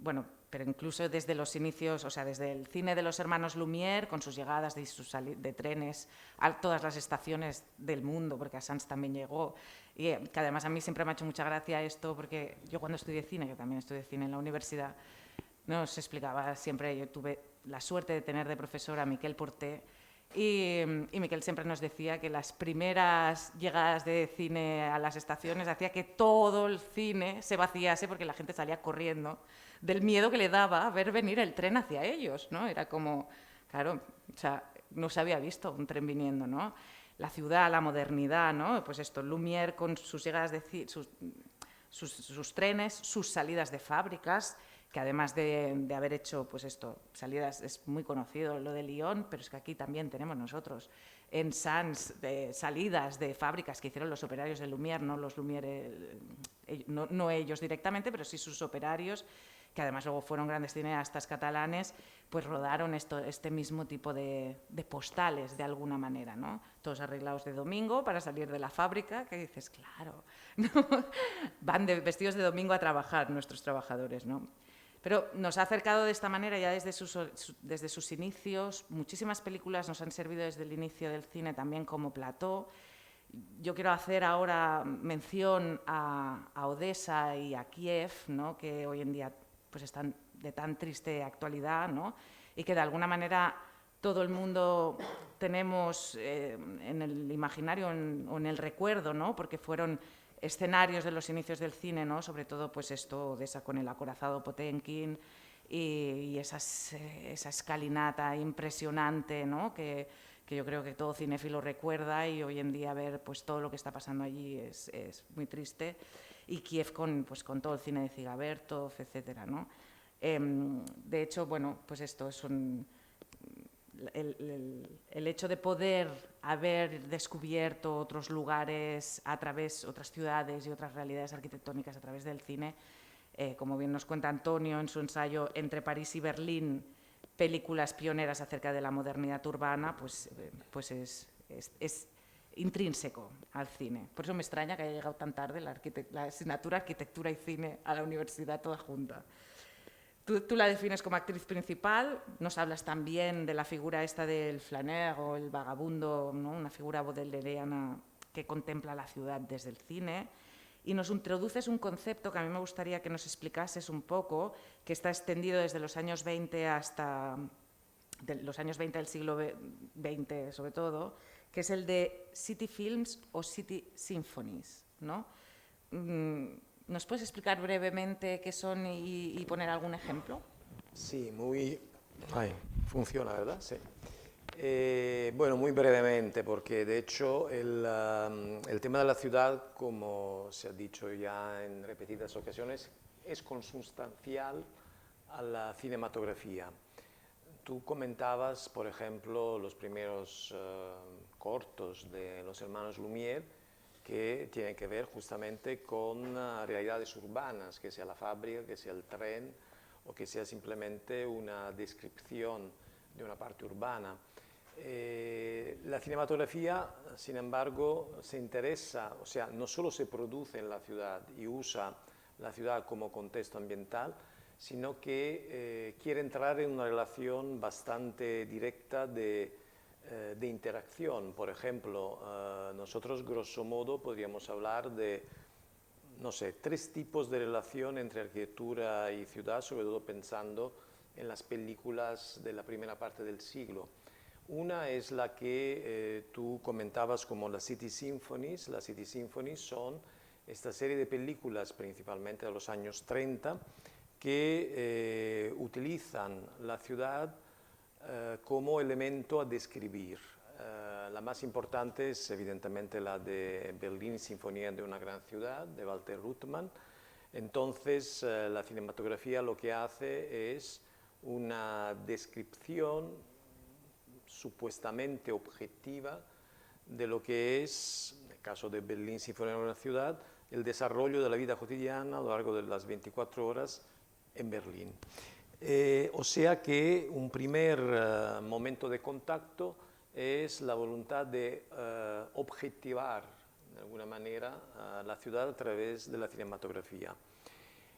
Bueno, pero incluso desde los inicios, o sea, desde el cine de los hermanos Lumière, con sus llegadas de trenes a todas las estaciones del mundo, porque a Sants también llegó, y que además a mí siempre me ha hecho mucha gracia esto, porque yo cuando estudié cine, yo también estudié cine en la universidad, nos explicaba siempre, yo tuve la suerte de tener de profesor a Miquel Porté, y Miquel siempre nos decía que las primeras llegadas de cine a las estaciones hacía que todo el cine se vaciase porque la gente salía corriendo del miedo que le daba ver venir el tren hacia ellos, ¿no? Era como, claro, o sea, no se había visto un tren viniendo, ¿no? La ciudad, la modernidad, ¿no? Pues esto, Lumière con sus llegadas sus trenes, sus salidas de fábricas, que además de haber hecho, pues esto, salidas, es muy conocido lo de Lyon, pero es que aquí también tenemos nosotros, en Sants, salidas de fábricas que hicieron los operarios de Lumière, no los Lumière, no ellos directamente, pero sí sus operarios, que además luego fueron grandes cineastas catalanes, pues rodaron este mismo tipo de postales, de alguna manera, ¿no? Todos arreglados de domingo para salir de la fábrica, que dices, claro, ¿no? Van vestidos de domingo a trabajar nuestros trabajadores, ¿no? Pero nos ha acercado de esta manera ya desde sus inicios. Muchísimas películas nos han servido desde el inicio del cine también como plató. Yo quiero hacer ahora mención a Odessa y a Kiev, ¿no? Que hoy en día pues, están de tan triste actualidad, ¿no? Y que de alguna manera todo el mundo tenemos en el imaginario o en el recuerdo, ¿no? Porque fueron escenarios de los inicios del cine, ¿no? Sobre todo pues esto, Odessa con el acorazado Potemkin y esa escalinata impresionante, ¿no? Que yo creo que todo cinéfilo recuerda, y hoy en día ver pues todo lo que está pasando allí es muy triste. Y Kiev con todo el cine de Zigabertov, etcétera, ¿no? De hecho, bueno, pues esto es el hecho de poder haber descubierto otros lugares otras ciudades y otras realidades arquitectónicas a través del cine, como bien nos cuenta Antonio en su ensayo Entre París y Berlín, películas pioneras acerca de la modernidad urbana, pues es intrínseco al cine. Por eso me extraña que haya llegado tan tarde la asignatura Arquitectura y Cine a la universidad toda junta. Tú la defines como actriz principal, nos hablas también de la figura esta del flaneur o el vagabundo, ¿no? Una figura baudelairiana que contempla la ciudad desde el cine, y nos introduces un concepto que a mí me gustaría que nos explicases un poco, que está extendido desde los años 20 hasta los años 20 del siglo XX sobre todo, que es el de City Films o City Symphonies, ¿no? ¿Nos puedes explicar brevemente qué son y poner algún ejemplo? Sí, muy... Ay, funciona, ¿verdad? Sí. Bueno, muy brevemente, porque de hecho el tema de la ciudad, como se ha dicho ya en repetidas ocasiones, es consustancial a la cinematografía. Tú comentabas, por ejemplo, los primeros cortos de los hermanos Lumière, que tienen que ver justamente con realidades urbanas, que sea la fábrica, que sea el tren, o que sea simplemente una descripción de una parte urbana. La cinematografía, sin embargo, se interesa, o sea, no solo se produce en la ciudad y usa la ciudad como contexto ambiental, sino que quiere entrar en una relación bastante directa de interacción. Por ejemplo, nosotros, grosso modo, podríamos hablar de, no sé, 3 tipos de relación entre arquitectura y ciudad, sobre todo pensando en las películas de la primera parte del siglo. Una es la que tú comentabas como las City Symphonies. Las City Symphonies son esta serie de películas, principalmente de los años 30, que utilizan la ciudad como elemento a describir. La más importante es evidentemente la de Berlín, Sinfonía de una gran ciudad, de Walter Ruttmann. Entonces la cinematografía lo que hace es una descripción supuestamente objetiva de lo que es, en el caso de Berlín, Sinfonía de una ciudad, el desarrollo de la vida cotidiana a lo largo de las 24 horas en Berlín. O sea que un primer momento de contacto es la voluntad de objetivar de alguna manera la ciudad a través de la cinematografía.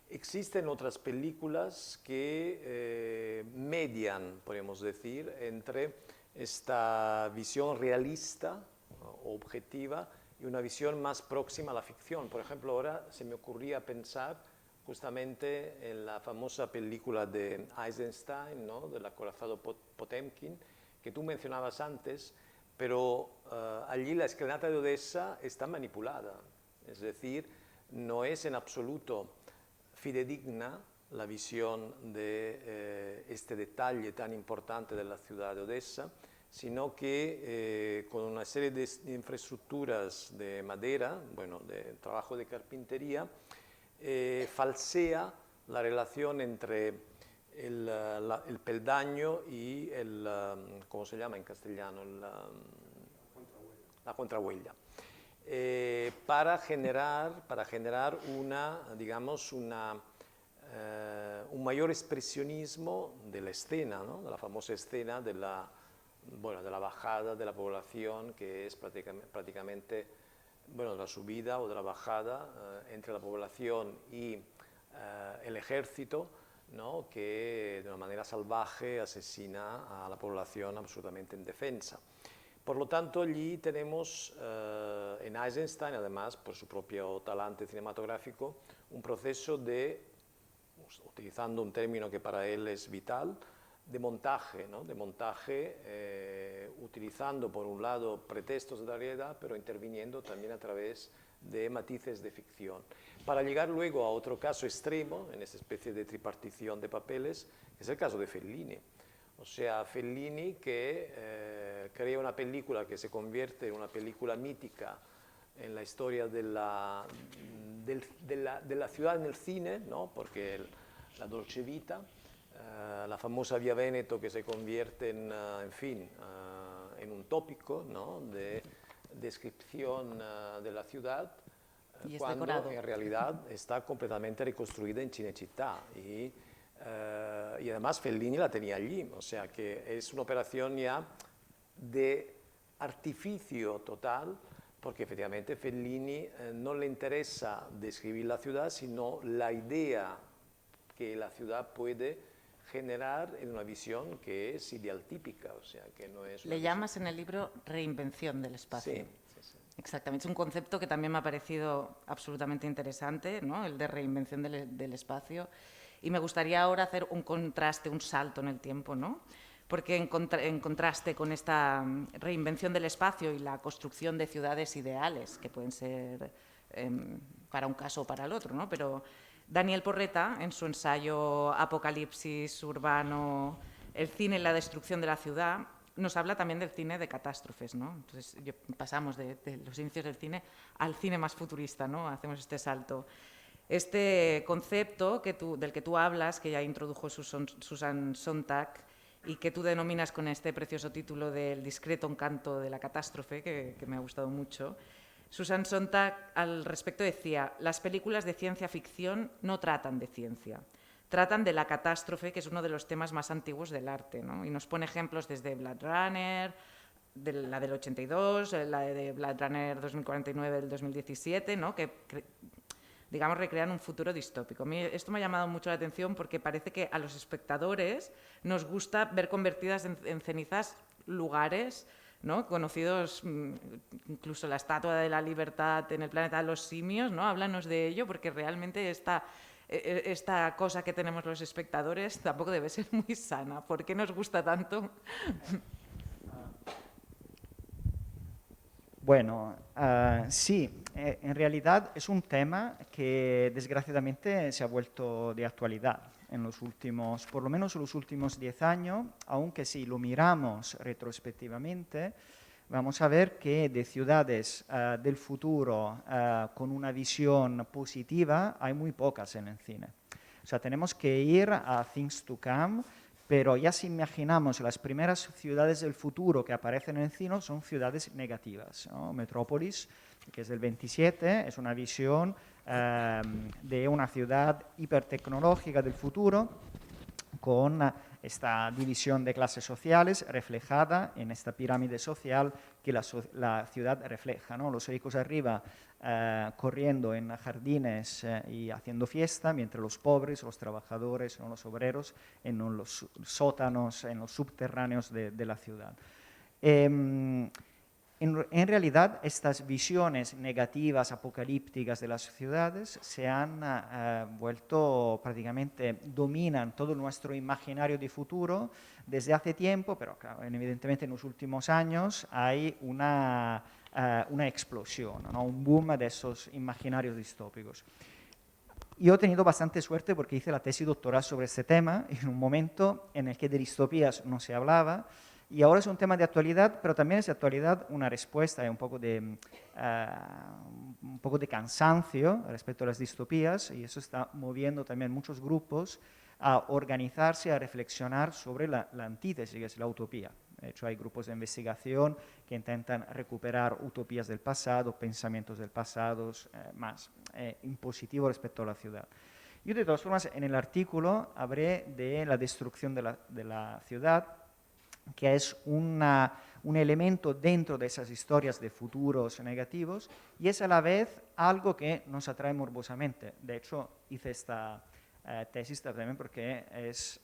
Existen otras películas que median, podemos decir, entre esta visión realista o objetiva y una visión más próxima a la ficción. Por ejemplo, ahora se me ocurría pensar justamente en la famosa película de Eisenstein, ¿no? Del acorazado Potemkin, que tú mencionabas antes, pero allí la escalinata de Odessa está manipulada, es decir, no es en absoluto fidedigna la visión de este detalle tan importante de la ciudad de Odessa, sino que con una serie de infraestructuras de madera, bueno, de trabajo de carpintería, falsea la relación entre el peldaño y el, ¿cómo se llama en castellano? La contrahuella. Para generar una, digamos, un mayor expresionismo de la escena, ¿no? De la famosa escena de la bajada de la población, que es prácticamente bueno, de la subida o de la bajada entre la población y el ejército, ¿no? Que de una manera salvaje asesina a la población absolutamente indefensa. Por lo tanto, allí tenemos en Eisenstein, además, por su propio talante cinematográfico, un proceso de, utilizando un término que para él es vital, de montaje, ¿no? De montaje utilizando por un lado pretextos de la realidad, pero interviniendo también a través de matices de ficción. Para llegar luego a otro caso extremo, en esta especie de tripartición de papeles, que es el caso de Fellini. O sea, Fellini que crea una película que se convierte en una película mítica en la historia de la ciudad en el cine, ¿no? Porque la Dolce Vita, la famosa Via Veneto que se convierte en fin, en un tópico, ¿no? De descripción de la ciudad, cuando en realidad está completamente reconstruida en Cinecittà y además Fellini la tenía allí, o sea que es una operación ya de artificio total, porque efectivamente Fellini no le interesa describir la ciudad, sino la idea que la ciudad puede generar en una visión que es ideal típica, o sea, que no es... Le llamas en el libro reinvención del espacio. Sí. Exactamente, es un concepto que también me ha parecido absolutamente interesante, ¿no? El de reinvención del espacio. Y me gustaría ahora hacer un contraste, un salto en el tiempo, ¿no? Porque en contraste con esta reinvención del espacio y la construcción de ciudades ideales, que pueden ser para un caso o para el otro, ¿no? Pero Daniel Porreta, en su ensayo Apocalipsis urbano, el cine y la destrucción de la ciudad, nos habla también del cine de catástrofes, ¿no? Entonces pasamos de los inicios del cine al cine más futurista, ¿no? Hacemos este salto. Este concepto del que tú hablas, que ya introdujo Susan Sontag y que tú denominas con este precioso título del discreto encanto de la catástrofe, que me ha gustado mucho, Susan Sontag al respecto decía: las películas de ciencia ficción no tratan de ciencia, tratan de la catástrofe, que es uno de los temas más antiguos del arte, ¿no? Y nos pone ejemplos desde Blade Runner, la del 82, la de Blade Runner 2049 del 2017, ¿no? Que digamos, recrean un futuro distópico. A mí esto me ha llamado mucho la atención porque parece que a los espectadores nos gusta ver convertidas en cenizas lugares, ¿no? Conocidos, incluso la Estatua de la Libertad en el planeta de los simios, ¿no? Háblanos de ello, porque realmente esta cosa que tenemos los espectadores tampoco debe ser muy sana. ¿Por qué nos gusta tanto? Bueno, sí, en realidad es un tema que desgraciadamente se ha vuelto de actualidad en los últimos, por lo menos en los últimos 10 años, aunque si lo miramos retrospectivamente, vamos a ver que de ciudades del futuro con una visión positiva hay muy pocas en el cine. O sea, tenemos que ir a Things to Come, pero ya si imaginamos las primeras ciudades del futuro que aparecen en el cine son ciudades negativas, ¿no? Metrópolis, que es del 27, es una visión de una ciudad hipertecnológica del futuro con esta división de clases sociales reflejada en esta pirámide social que la ciudad refleja, ¿no? Los ricos arriba corriendo en jardines y haciendo fiesta, mientras los pobres, los trabajadores, ¿no? Los obreros en los sótanos, en los subterráneos de la ciudad. En realidad, estas visiones negativas, apocalípticas de las ciudades se han vuelto prácticamente, dominan todo nuestro imaginario de futuro desde hace tiempo, pero claro, evidentemente en los últimos años hay una explosión, ¿no? Un boom de esos imaginarios distópicos. Yo he tenido bastante suerte porque hice la tesis doctoral sobre este tema en un momento en el que de distopías no se hablaba. Y ahora es un tema de actualidad, pero también es de actualidad una respuesta y un poco de cansancio respecto a las distopías, y eso está moviendo también muchos grupos a organizarse, a reflexionar sobre la antítesis, que es la utopía. De hecho, hay grupos de investigación que intentan recuperar utopías del pasado, pensamientos del pasado, más impositivos respecto a la ciudad. Yo, de todas formas, en el artículo hablé de la destrucción de la ciudad, que es un elemento dentro de esas historias de futuros negativos y es a la vez algo que nos atrae morbosamente. De hecho, hice esta tesis también porque es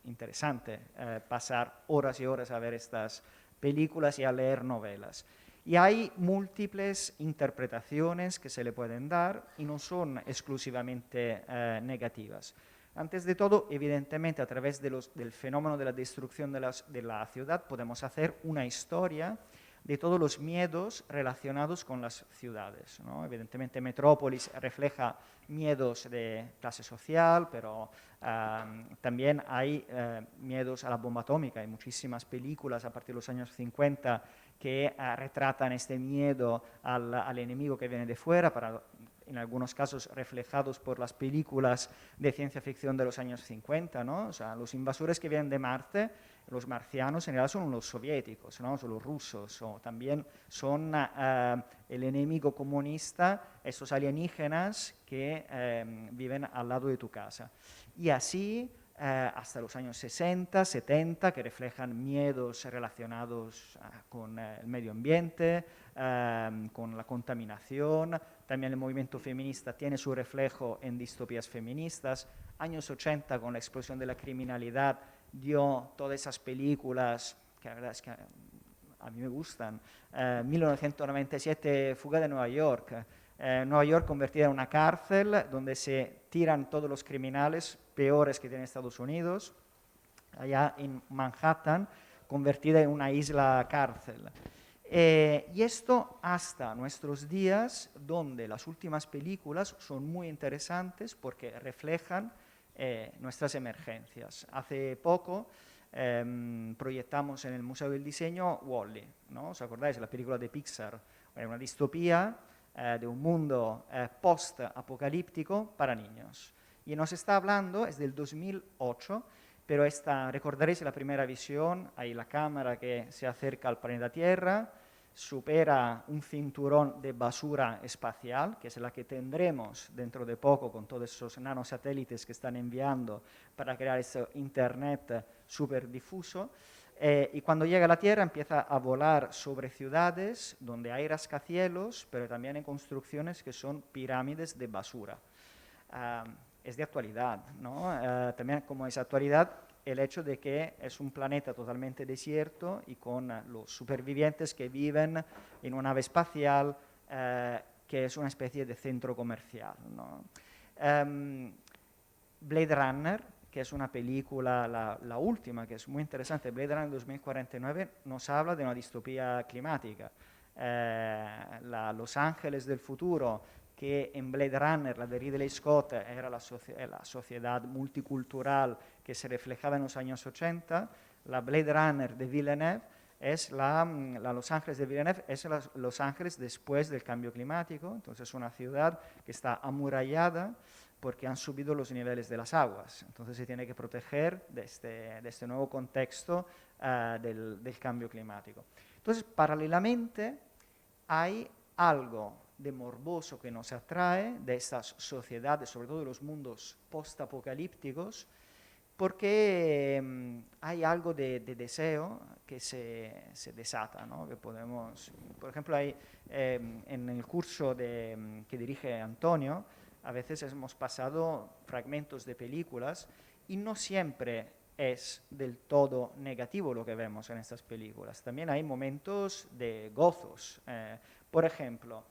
interesante pasar horas y horas a ver estas películas y a leer novelas. Y hay múltiples interpretaciones que se le pueden dar y no son exclusivamente negativas. Antes de todo, evidentemente, a través del fenómeno de la destrucción de la ciudad, podemos hacer una historia de todos los miedos relacionados con las ciudades, ¿no? Evidentemente, Metrópolis refleja miedos de clase social, pero también hay miedos a la bomba atómica. Hay muchísimas películas a partir de los años 50 que retratan este miedo al enemigo que viene de fuera, en algunos casos reflejados por las películas de ciencia ficción de los años 50, ¿no? O sea, los invasores que vienen de Marte, los marcianos en realidad son los soviéticos, ¿no? Son los rusos, o también son el enemigo comunista, esos alienígenas que viven al lado de tu casa. Y así hasta los años 60, 70, que reflejan miedos relacionados con el medio ambiente, con la contaminación. También el movimiento feminista tiene su reflejo en distopías feministas. Años 80, con la explosión de la criminalidad, dio todas esas películas que la verdad es que a mí me gustan. 1997, Fuga de Nueva York. Nueva York convertida en una cárcel donde se tiran todos los criminales peores que tiene Estados Unidos. Allá en Manhattan, convertida en una isla cárcel. Y esto hasta nuestros días, donde las últimas películas son muy interesantes porque reflejan nuestras emergencias. Hace poco proyectamos en el Museo del Diseño Wall-E, ¿no? ¿Os acordáis? La película de Pixar, una distopía de un mundo post-apocalíptico para niños. Y nos está hablando, es del 2008, pero recordaréis la primera visión, hay la cámara que se acerca al planeta Tierra, supera un cinturón de basura espacial, que es la que tendremos dentro de poco con todos esos nanosatélites que están enviando para crear ese Internet súper difuso. Y cuando llega a la Tierra empieza a volar sobre ciudades donde hay rascacielos, pero también hay construcciones que son pirámides de basura. Es de actualidad, ¿no? También como es actualidad el hecho de que es un planeta totalmente desierto y con los supervivientes que viven en una nave espacial que es una especie de centro comercial, ¿no? Blade Runner, que es una película, la última, que es muy interesante, Blade Runner 2049, nos habla de una distopía climática. Los Ángeles del futuro, que en Blade Runner, la de Ridley Scott, era la sociedad multicultural que se reflejaba en los años 80, la Blade Runner de Villeneuve es Los Ángeles de Villeneuve es Los Ángeles después del cambio climático. Entonces es una ciudad que está amurallada porque han subido los niveles de las aguas. Entonces se tiene que proteger de este nuevo contexto del cambio climático. Entonces, paralelamente, hay algo de morboso que nos atrae de estas sociedades, sobre todo de los mundos postapocalípticos, porque hay algo de deseo que se desata, ¿no? Que podemos, por ejemplo, en el curso que dirige Antonio, a veces hemos pasado fragmentos de películas y no siempre es del todo negativo lo que vemos en estas películas. También hay momentos de gozos. Por ejemplo,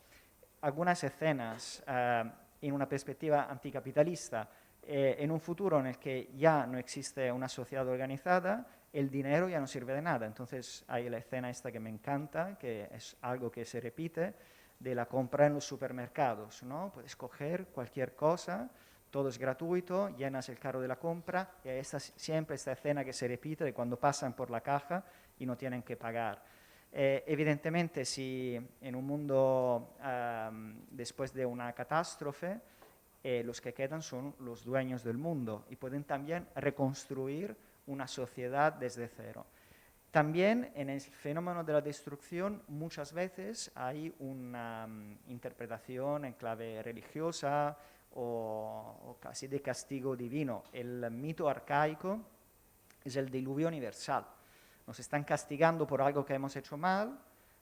algunas escenas en una perspectiva anticapitalista, en un futuro en el que ya no existe una sociedad organizada, el dinero ya no sirve de nada. Entonces hay la escena esta que me encanta, que es algo que se repite, de la compra en los supermercados, ¿no? Puedes coger cualquier cosa, todo es gratuito, llenas el carro de la compra y hay siempre esta escena que se repite de cuando pasan por la caja y no tienen que pagar. Evidentemente, si en un mundo después de una catástrofe, los que quedan son los dueños del mundo y pueden también reconstruir una sociedad desde cero. También en el fenómeno de la destrucción muchas veces hay una interpretación en clave religiosa o casi de castigo divino. El mito arcaico es el diluvio universal. Nos están castigando por algo que hemos hecho mal,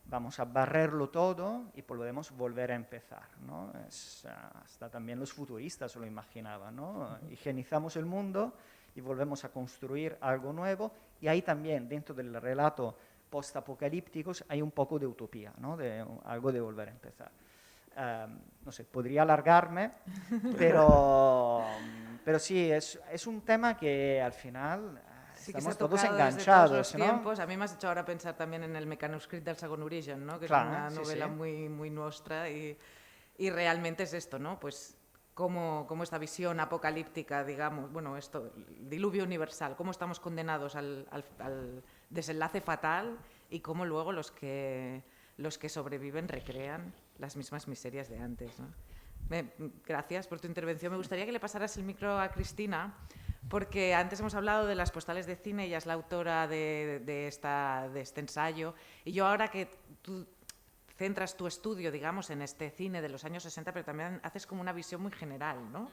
vamos a barrerlo todo y podemos volver a empezar, ¿no? Hasta también los futuristas lo imaginaban, ¿no? Higienizamos el mundo y volvemos a construir algo nuevo, y ahí también, dentro del relato postapocalípticos, hay un poco de utopía, ¿no? De algo de volver a empezar. No sé, podría alargarme, pero sí, es un tema que al final Sí, que estamos se ha todos tocado enganchados, desde todos los ¿no? tiempos. A mí me has hecho ahora pensar también en el Mecanoscrit del Segon Origen, ¿no? Que Claro, es una sí, novela sí. muy nuestra y realmente es esto, ¿no? Pues cómo esta visión apocalíptica, digamos, bueno, esto, el diluvio universal, cómo estamos condenados al desenlace fatal y cómo luego los que sobreviven recrean las mismas miserias de antes, ¿no? Gracias por tu intervención. Me gustaría que le pasaras el micro a Cristina, porque antes hemos hablado de las postales de cine, ella es la autora de este ensayo, y yo ahora que tú centras tu estudio, digamos, en este cine de los años 60, pero también haces como una visión muy general, ¿no?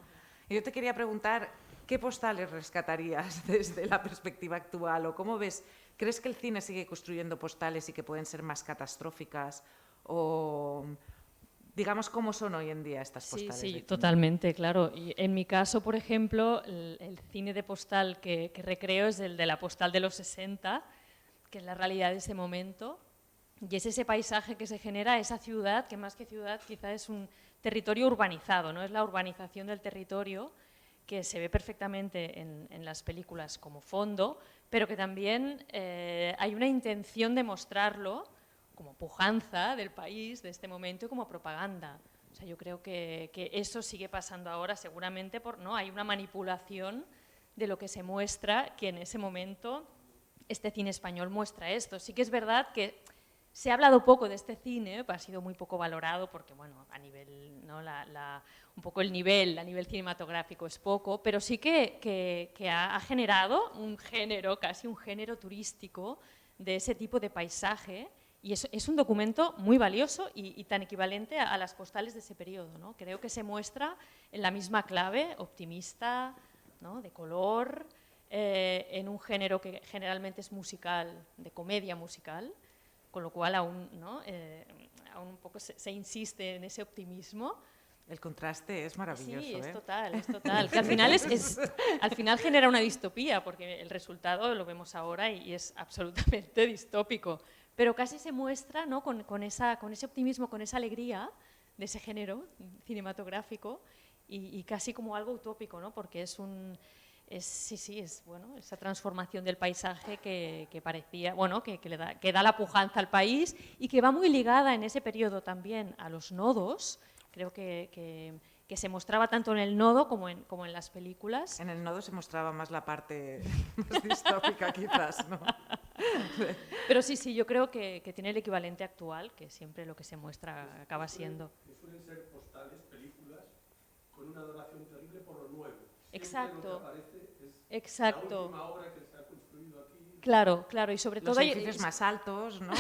Y yo te quería preguntar, ¿qué postales rescatarías desde la perspectiva actual? ¿O cómo ves? ¿Crees que el cine sigue construyendo postales y que pueden ser más catastróficas? O digamos, ¿cómo son hoy en día estas postales? Sí, totalmente, claro. Y en mi caso, por ejemplo, el cine de postal que recreo es el de la postal de los 60, que es la realidad de ese momento. Y es ese paisaje que se genera, esa ciudad, que más que ciudad quizá es un territorio urbanizado, ¿no? Es la urbanización del territorio que se ve perfectamente en las películas como fondo, pero que también hay una intención de mostrarlo como pujanza del país de este momento y como propaganda. O sea, yo creo que eso sigue pasando ahora seguramente, ¿no? Hay una manipulación de lo que se muestra, que en ese momento este cine español muestra esto. Sí que es verdad que se ha hablado poco de este cine, ha sido muy poco valorado porque, bueno, a nivel, ¿no? un poco el nivel, a nivel cinematográfico es poco, pero sí que ha generado un género, casi un género turístico de ese tipo de paisaje, y es un documento muy valioso y tan equivalente a las postales de ese periodo, ¿no? Creo que se muestra en la misma clave, optimista, ¿no? De color, en un género que generalmente es musical, de comedia musical, con lo cual aún, ¿no? Aún un poco se insiste en ese optimismo. El contraste es maravilloso. Sí, es total. Que al final, al final genera una distopía, porque el resultado lo vemos ahora y es absolutamente distópico. Pero casi se muestra, ¿no? con ese optimismo, con esa alegría de ese género cinematográfico y casi como algo utópico, ¿no? Porque es bueno, esa transformación del paisaje que parecía, bueno, que da la pujanza al país y que va muy ligada en ese periodo también a los nodos. Creo que se mostraba tanto en el nodo como en las películas. En el nodo se mostraba más la parte más distópica quizás, ¿no? Pero sí, yo creo que tiene el equivalente actual, que siempre lo que se muestra acaba siendo. Que suelen ser postales, películas, con una adoración terrible por lo nuevo. Exacto. Lo que aparece es Exacto. la última obra que se ha construido aquí. Claro, y sobre todo... Los edificios más altos, ¿no?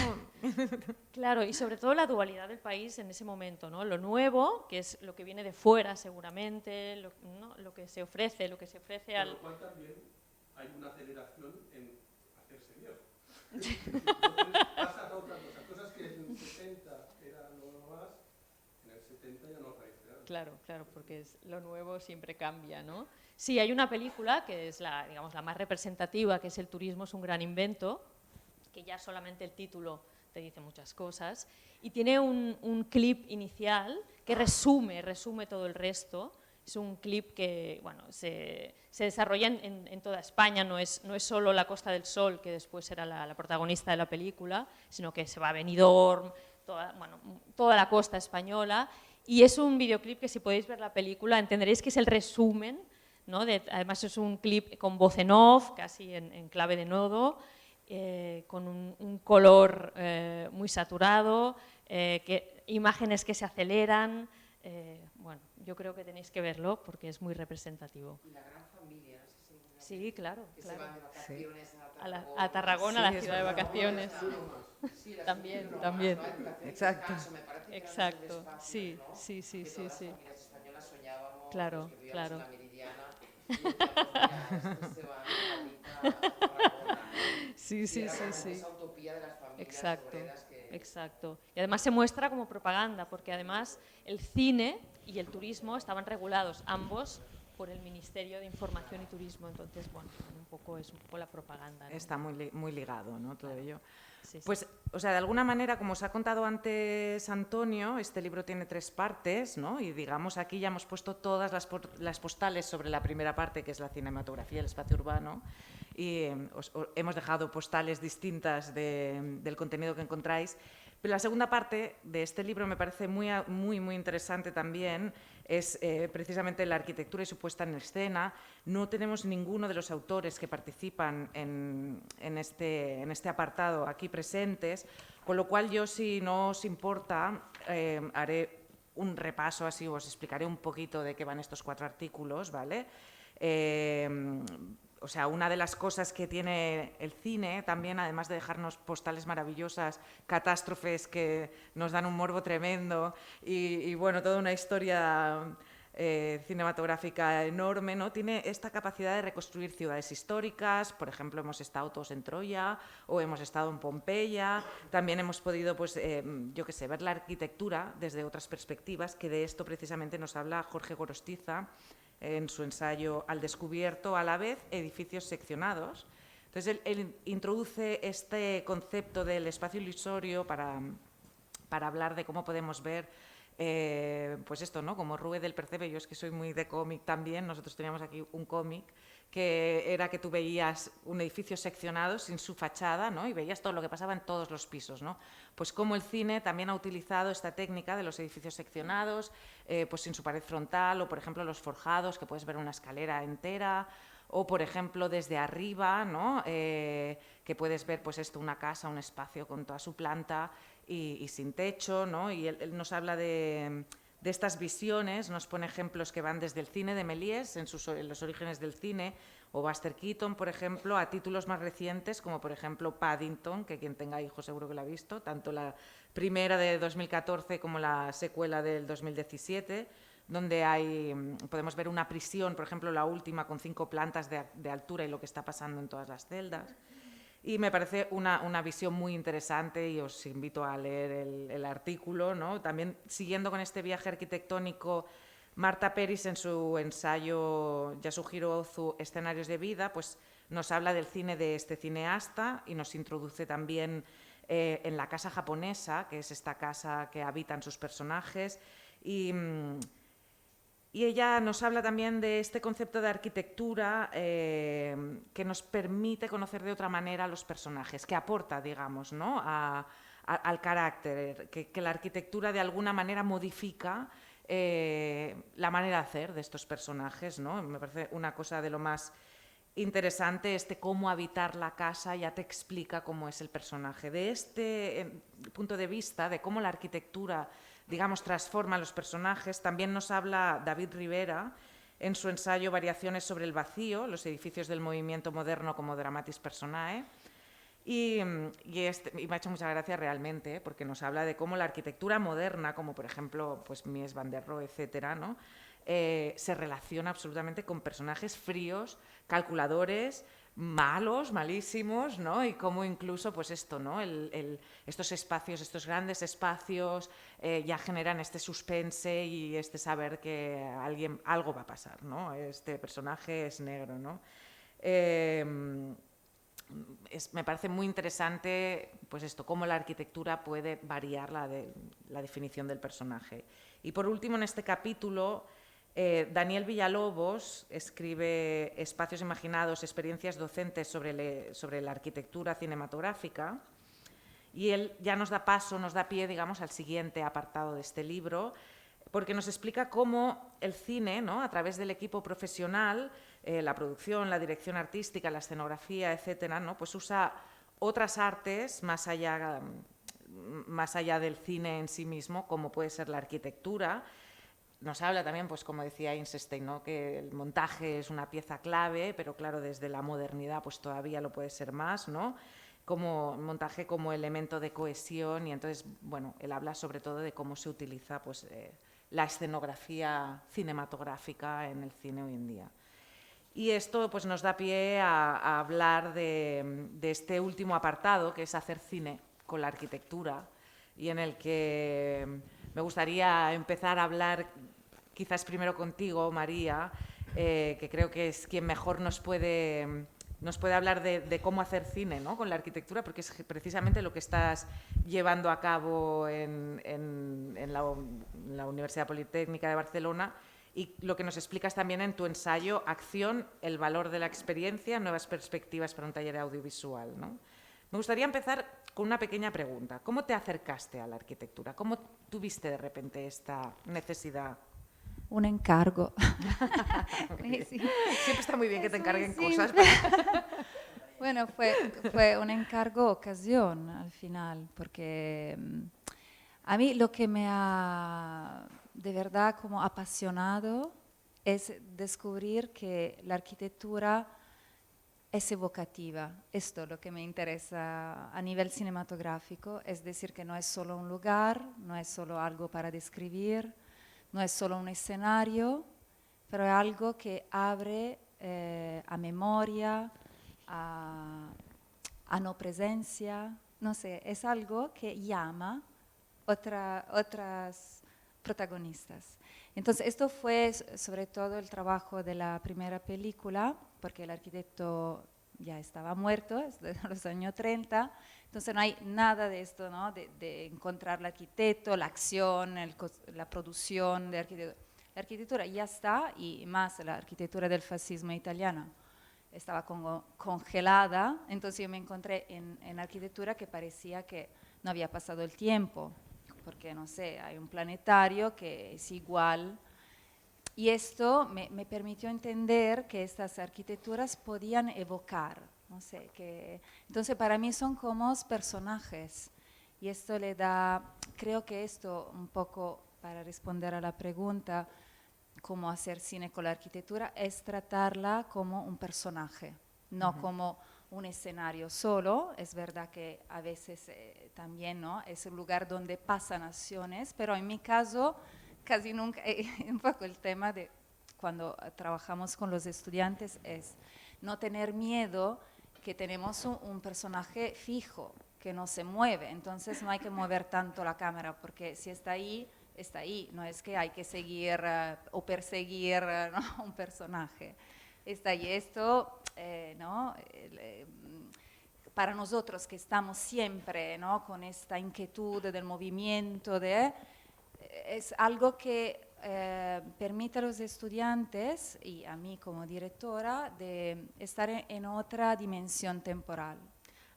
Claro, y sobre todo la dualidad del país en ese momento, ¿no? Lo nuevo, que es lo que viene de fuera seguramente, lo que se ofrece Con lo cual también hay una aceleración en hacerse Dios. Entonces pasas a otra cosa. Cosas que en el 60 eran lo más, en el 70 ya no aparecerán. Claro, porque lo nuevo siempre cambia, ¿no? Sí, hay una película que es la más representativa, que es El turismo es un gran invento, que ya solamente el título te dice muchas cosas, y tiene un clip inicial que resume todo el resto. Es un clip que, bueno, se desarrolla en toda España, no es solo la Costa del Sol, que después era la protagonista de la película, sino que se va a Benidorm, toda la costa española, y es un videoclip que si podéis ver la película entenderéis que es el resumen, ¿no? Además es un clip con voz en off, casi en clave de nodo, con un color muy saturado, imágenes que se aceleran. Bueno, yo creo que tenéis que verlo porque es muy representativo. Y la gran familia, no sé si Sí, claro. se van de vacaciones a Tarragona, Sí, la ciudad de vacaciones. Sí, También. Exacto. Exacto, sí. Las familias españolas soñábamos, Claro, los que vivíamos claro. en la Meridiana, y decíamos, estos se van a Tarragona. Sí. Esa utopía de las familias obreras que... Exacto. Y además se muestra como propaganda, porque además el cine y el turismo estaban regulados ambos por el Ministerio de Información y Turismo, entonces, bueno, es un poco la propaganda, ¿no? Está muy ligado, ¿no? Todo ello. Sí. Pues, o sea, de alguna manera, como os ha contado antes Antonio, este libro tiene 3 partes, ¿no? Y digamos, aquí ya hemos puesto todas las postales sobre la primera parte, que es la cinematografía, el espacio urbano, y hemos dejado postales distintas del contenido que encontráis. Pero la segunda parte de este libro me parece muy interesante también, es precisamente la arquitectura y su puesta en escena. No tenemos ninguno de los autores que participan en este apartado aquí presentes, con lo cual yo, si no os importa, haré un repaso, así os explicaré un poquito de qué van estos 4 artículos, ¿vale? O sea, una de las cosas que tiene el cine también, además de dejarnos postales maravillosas, catástrofes que nos dan un morbo tremendo y bueno, toda una historia cinematográfica enorme, ¿no? Tiene esta capacidad de reconstruir ciudades históricas. Por ejemplo, hemos estado todos en Troya o hemos estado en Pompeya. También hemos podido, pues, yo qué sé, ver la arquitectura desde otras perspectivas, que de esto precisamente nos habla Jorge Gorostiza en su ensayo Al descubierto, a la vez, edificios seccionados. Entonces, él introduce este concepto del espacio ilusorio para hablar de cómo podemos ver, pues esto, ¿no? Como Rue del Percebe. Yo es que soy muy de cómic también. Nosotros teníamos aquí un cómic que era que tú veías un edificio seccionado sin su fachada, ¿no? Y veías todo lo que pasaba en todos los pisos, ¿no? Pues como el cine también ha utilizado esta técnica de los edificios seccionados, pues sin su pared frontal, o por ejemplo los forjados, que puedes ver una escalera entera, o por ejemplo desde arriba, ¿no? Que puedes ver, pues esto, una casa, un espacio con toda su planta y sin techo, ¿no? Y él nos habla de estas visiones, nos pone ejemplos que van desde el cine de Méliès, en los orígenes del cine, o Buster Keaton, por ejemplo, a títulos más recientes, como por ejemplo Paddington, que quien tenga hijos seguro que lo ha visto, tanto la primera de 2014 como la secuela del 2017, donde podemos ver una prisión, por ejemplo, la última, con 5 plantas de altura y lo que está pasando en todas las celdas. Y me parece una visión muy interesante y os invito a leer el artículo, ¿no? También, siguiendo con este viaje arquitectónico, Marta Peris, en su ensayo Yasuhiro Ozu, Escenarios de vida, pues nos habla del cine de este cineasta y nos introduce también en la casa japonesa, que es esta casa que habitan sus personajes, y ella nos habla también de este concepto de arquitectura que nos permite conocer de otra manera a los personajes, que aporta, digamos, ¿no? al carácter, que la arquitectura de alguna manera modifica la manera de hacer de estos personajes, ¿no? Me parece una cosa de lo más interesante, cómo habitar la casa ya te explica cómo es el personaje. De este punto de vista, de cómo la arquitectura, digamos, transforma a los personajes, también nos habla David Rivera en su ensayo Variaciones sobre el vacío, los edificios del movimiento moderno como dramatis personae. Y me ha hecho mucha gracia realmente, porque nos habla de cómo la arquitectura moderna, como por ejemplo pues Mies van der Rohe, etcétera, ¿no? Se relaciona absolutamente con personajes fríos, calculadores, malos, malísimos, ¿no? Y cómo incluso, pues esto, ¿no? Estos espacios, estos grandes espacios, ya generan este suspense y este saber que algo va a pasar, ¿no? Este personaje es negro, ¿no? Me parece muy interesante, pues esto, cómo la arquitectura puede variar la definición del personaje. Y por último, en este capítulo, Daniel Villalobos escribe Espacios imaginados, experiencias docentes sobre la arquitectura cinematográfica, y él ya nos da pie, digamos, al siguiente apartado de este libro, porque nos explica cómo el cine, ¿no? A través del equipo profesional, la producción, la dirección artística, la escenografía, etcétera, ¿no? Pues usa otras artes más allá del cine en sí mismo, como puede ser la arquitectura. Nos habla también, pues como decía Einstein, ¿no? Que el montaje es una pieza clave, pero claro, desde la modernidad pues todavía lo puede ser más, ¿no? Como montaje como elemento de cohesión, y entonces, bueno, él habla sobre todo de cómo se utiliza pues, la escenografía cinematográfica en el cine hoy en día. Y esto pues, nos da pie a hablar de este último apartado, que es hacer cine con la arquitectura, y en el que me gustaría empezar a hablar quizás primero contigo, María, que creo que es quien mejor nos puede hablar de cómo hacer cine, ¿no? Con la arquitectura, porque es precisamente lo que estás llevando a cabo en la Universidad Politécnica de Barcelona, y lo que nos explicas también en tu ensayo Acción, el valor de la experiencia, nuevas perspectivas para un taller audiovisual, ¿no? Me gustaría empezar con una pequeña pregunta. ¿Cómo te acercaste a la arquitectura? ¿Cómo tuviste de repente esta necesidad? Un encargo. Sí. Siempre está muy bien que te encarguen cosas. Bueno, fue un encargo ocasión al final, porque a mí lo que me ha de verdad como apasionado es descubrir que la arquitectura es evocativa. Esto es lo que me interesa a nivel cinematográfico, es decir, que no es solo un lugar, no es solo algo para describir, no es solo un escenario, pero es algo que abre a memoria, a no presencia, no sé, es algo que llama otras protagonistas. Entonces, esto fue sobre todo el trabajo de la primera película, porque el arquitecto ya estaba muerto, es de los años 30, entonces no hay nada de esto, ¿no? de encontrar el arquitecto, la acción, la producción de arquitectura. La arquitectura ya está, y más la arquitectura del fascismo italiano estaba como congelada, entonces yo me encontré en arquitectura que parecía que no había pasado el tiempo, porque no sé, hay un planetario que es igual. Y esto me permitió entender que estas arquitecturas podían evocar, no sé, entonces para mí son como personajes. Y esto le da, creo que esto un poco, para responder a la pregunta, cómo hacer cine con la arquitectura, es tratarla como un personaje, no como un escenario solo. Es verdad que a veces también, ¿no?, es un lugar donde pasan acciones, pero en mi caso casi nunca, un poco el tema de cuando trabajamos con los estudiantes es no tener miedo que tenemos un personaje fijo, que no se mueve, entonces no hay que mover tanto la cámara, porque si está ahí, no es que hay que seguir o perseguir ¿no?, un personaje. Está ahí esto, ¿no? Para nosotros que estamos siempre, ¿no?, con esta inquietud del movimiento, es algo que permite a los estudiantes y a mí como directora de estar en otra dimensión temporal.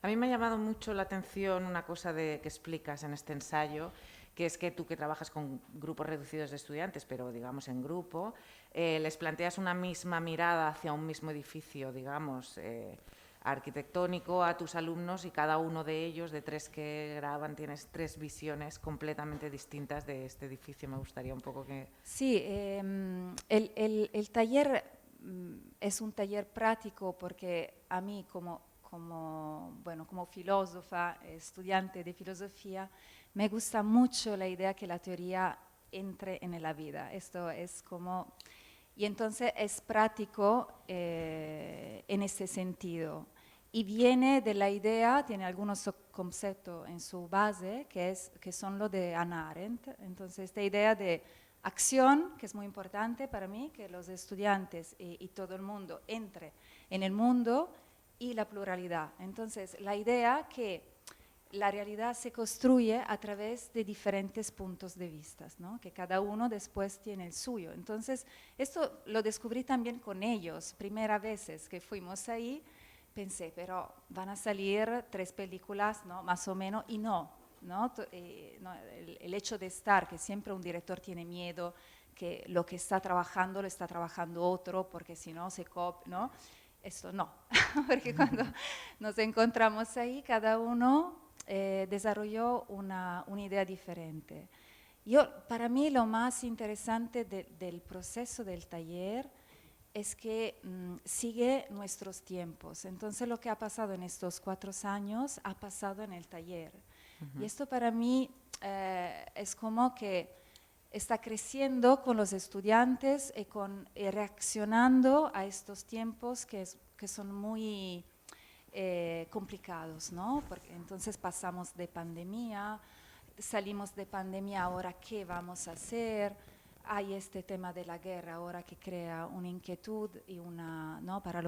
A mí me ha llamado mucho la atención una cosa que explicas en este ensayo, que es que tú, que trabajas con grupos reducidos de estudiantes, pero digamos en grupo, les planteas una misma mirada hacia un mismo edificio, digamos, arquitectónico a tus alumnos, y cada uno de ellos, de 3 que graban, tienes 3 visiones completamente distintas de este edificio. Me gustaría un poco que... Sí, el taller es un taller práctico, porque a mí como filósofa, estudiante de filosofía, me gusta mucho la idea que la teoría entre en la vida. Esto es como... Y entonces es práctico en ese sentido. Y viene de la idea, tiene algunos conceptos en su base, que son lo de Hannah Arendt. Entonces, esta idea de acción, que es muy importante para mí, que los estudiantes y todo el mundo entre en el mundo, y la pluralidad. Entonces, la idea que la realidad se construye a través de diferentes puntos de vista, ¿no?, que cada uno después tiene el suyo. Entonces, esto lo descubrí también con ellos. Primera vez que fuimos ahí, pensé, pero van a salir 3 películas, ¿no?, más o menos, y no. El hecho de estar, que siempre un director tiene miedo, que lo que está trabajando lo está trabajando otro, porque si no se copia, ¿no? Esto no, porque cuando nos encontramos ahí, cada uno desarrolló una idea diferente. Para mí lo más interesante del proceso del taller es que sigue nuestros tiempos. Entonces lo que ha pasado en estos 4 años ha pasado en el taller. Y esto para mí es como que está creciendo con los estudiantes y reaccionando a estos tiempos que son muy complicados, ¿no? Porque entonces pasamos de pandemia, salimos de pandemia, ahora ¿qué vamos a hacer? Hay este tema de la guerra ahora que crea una inquietud y ¿no?, para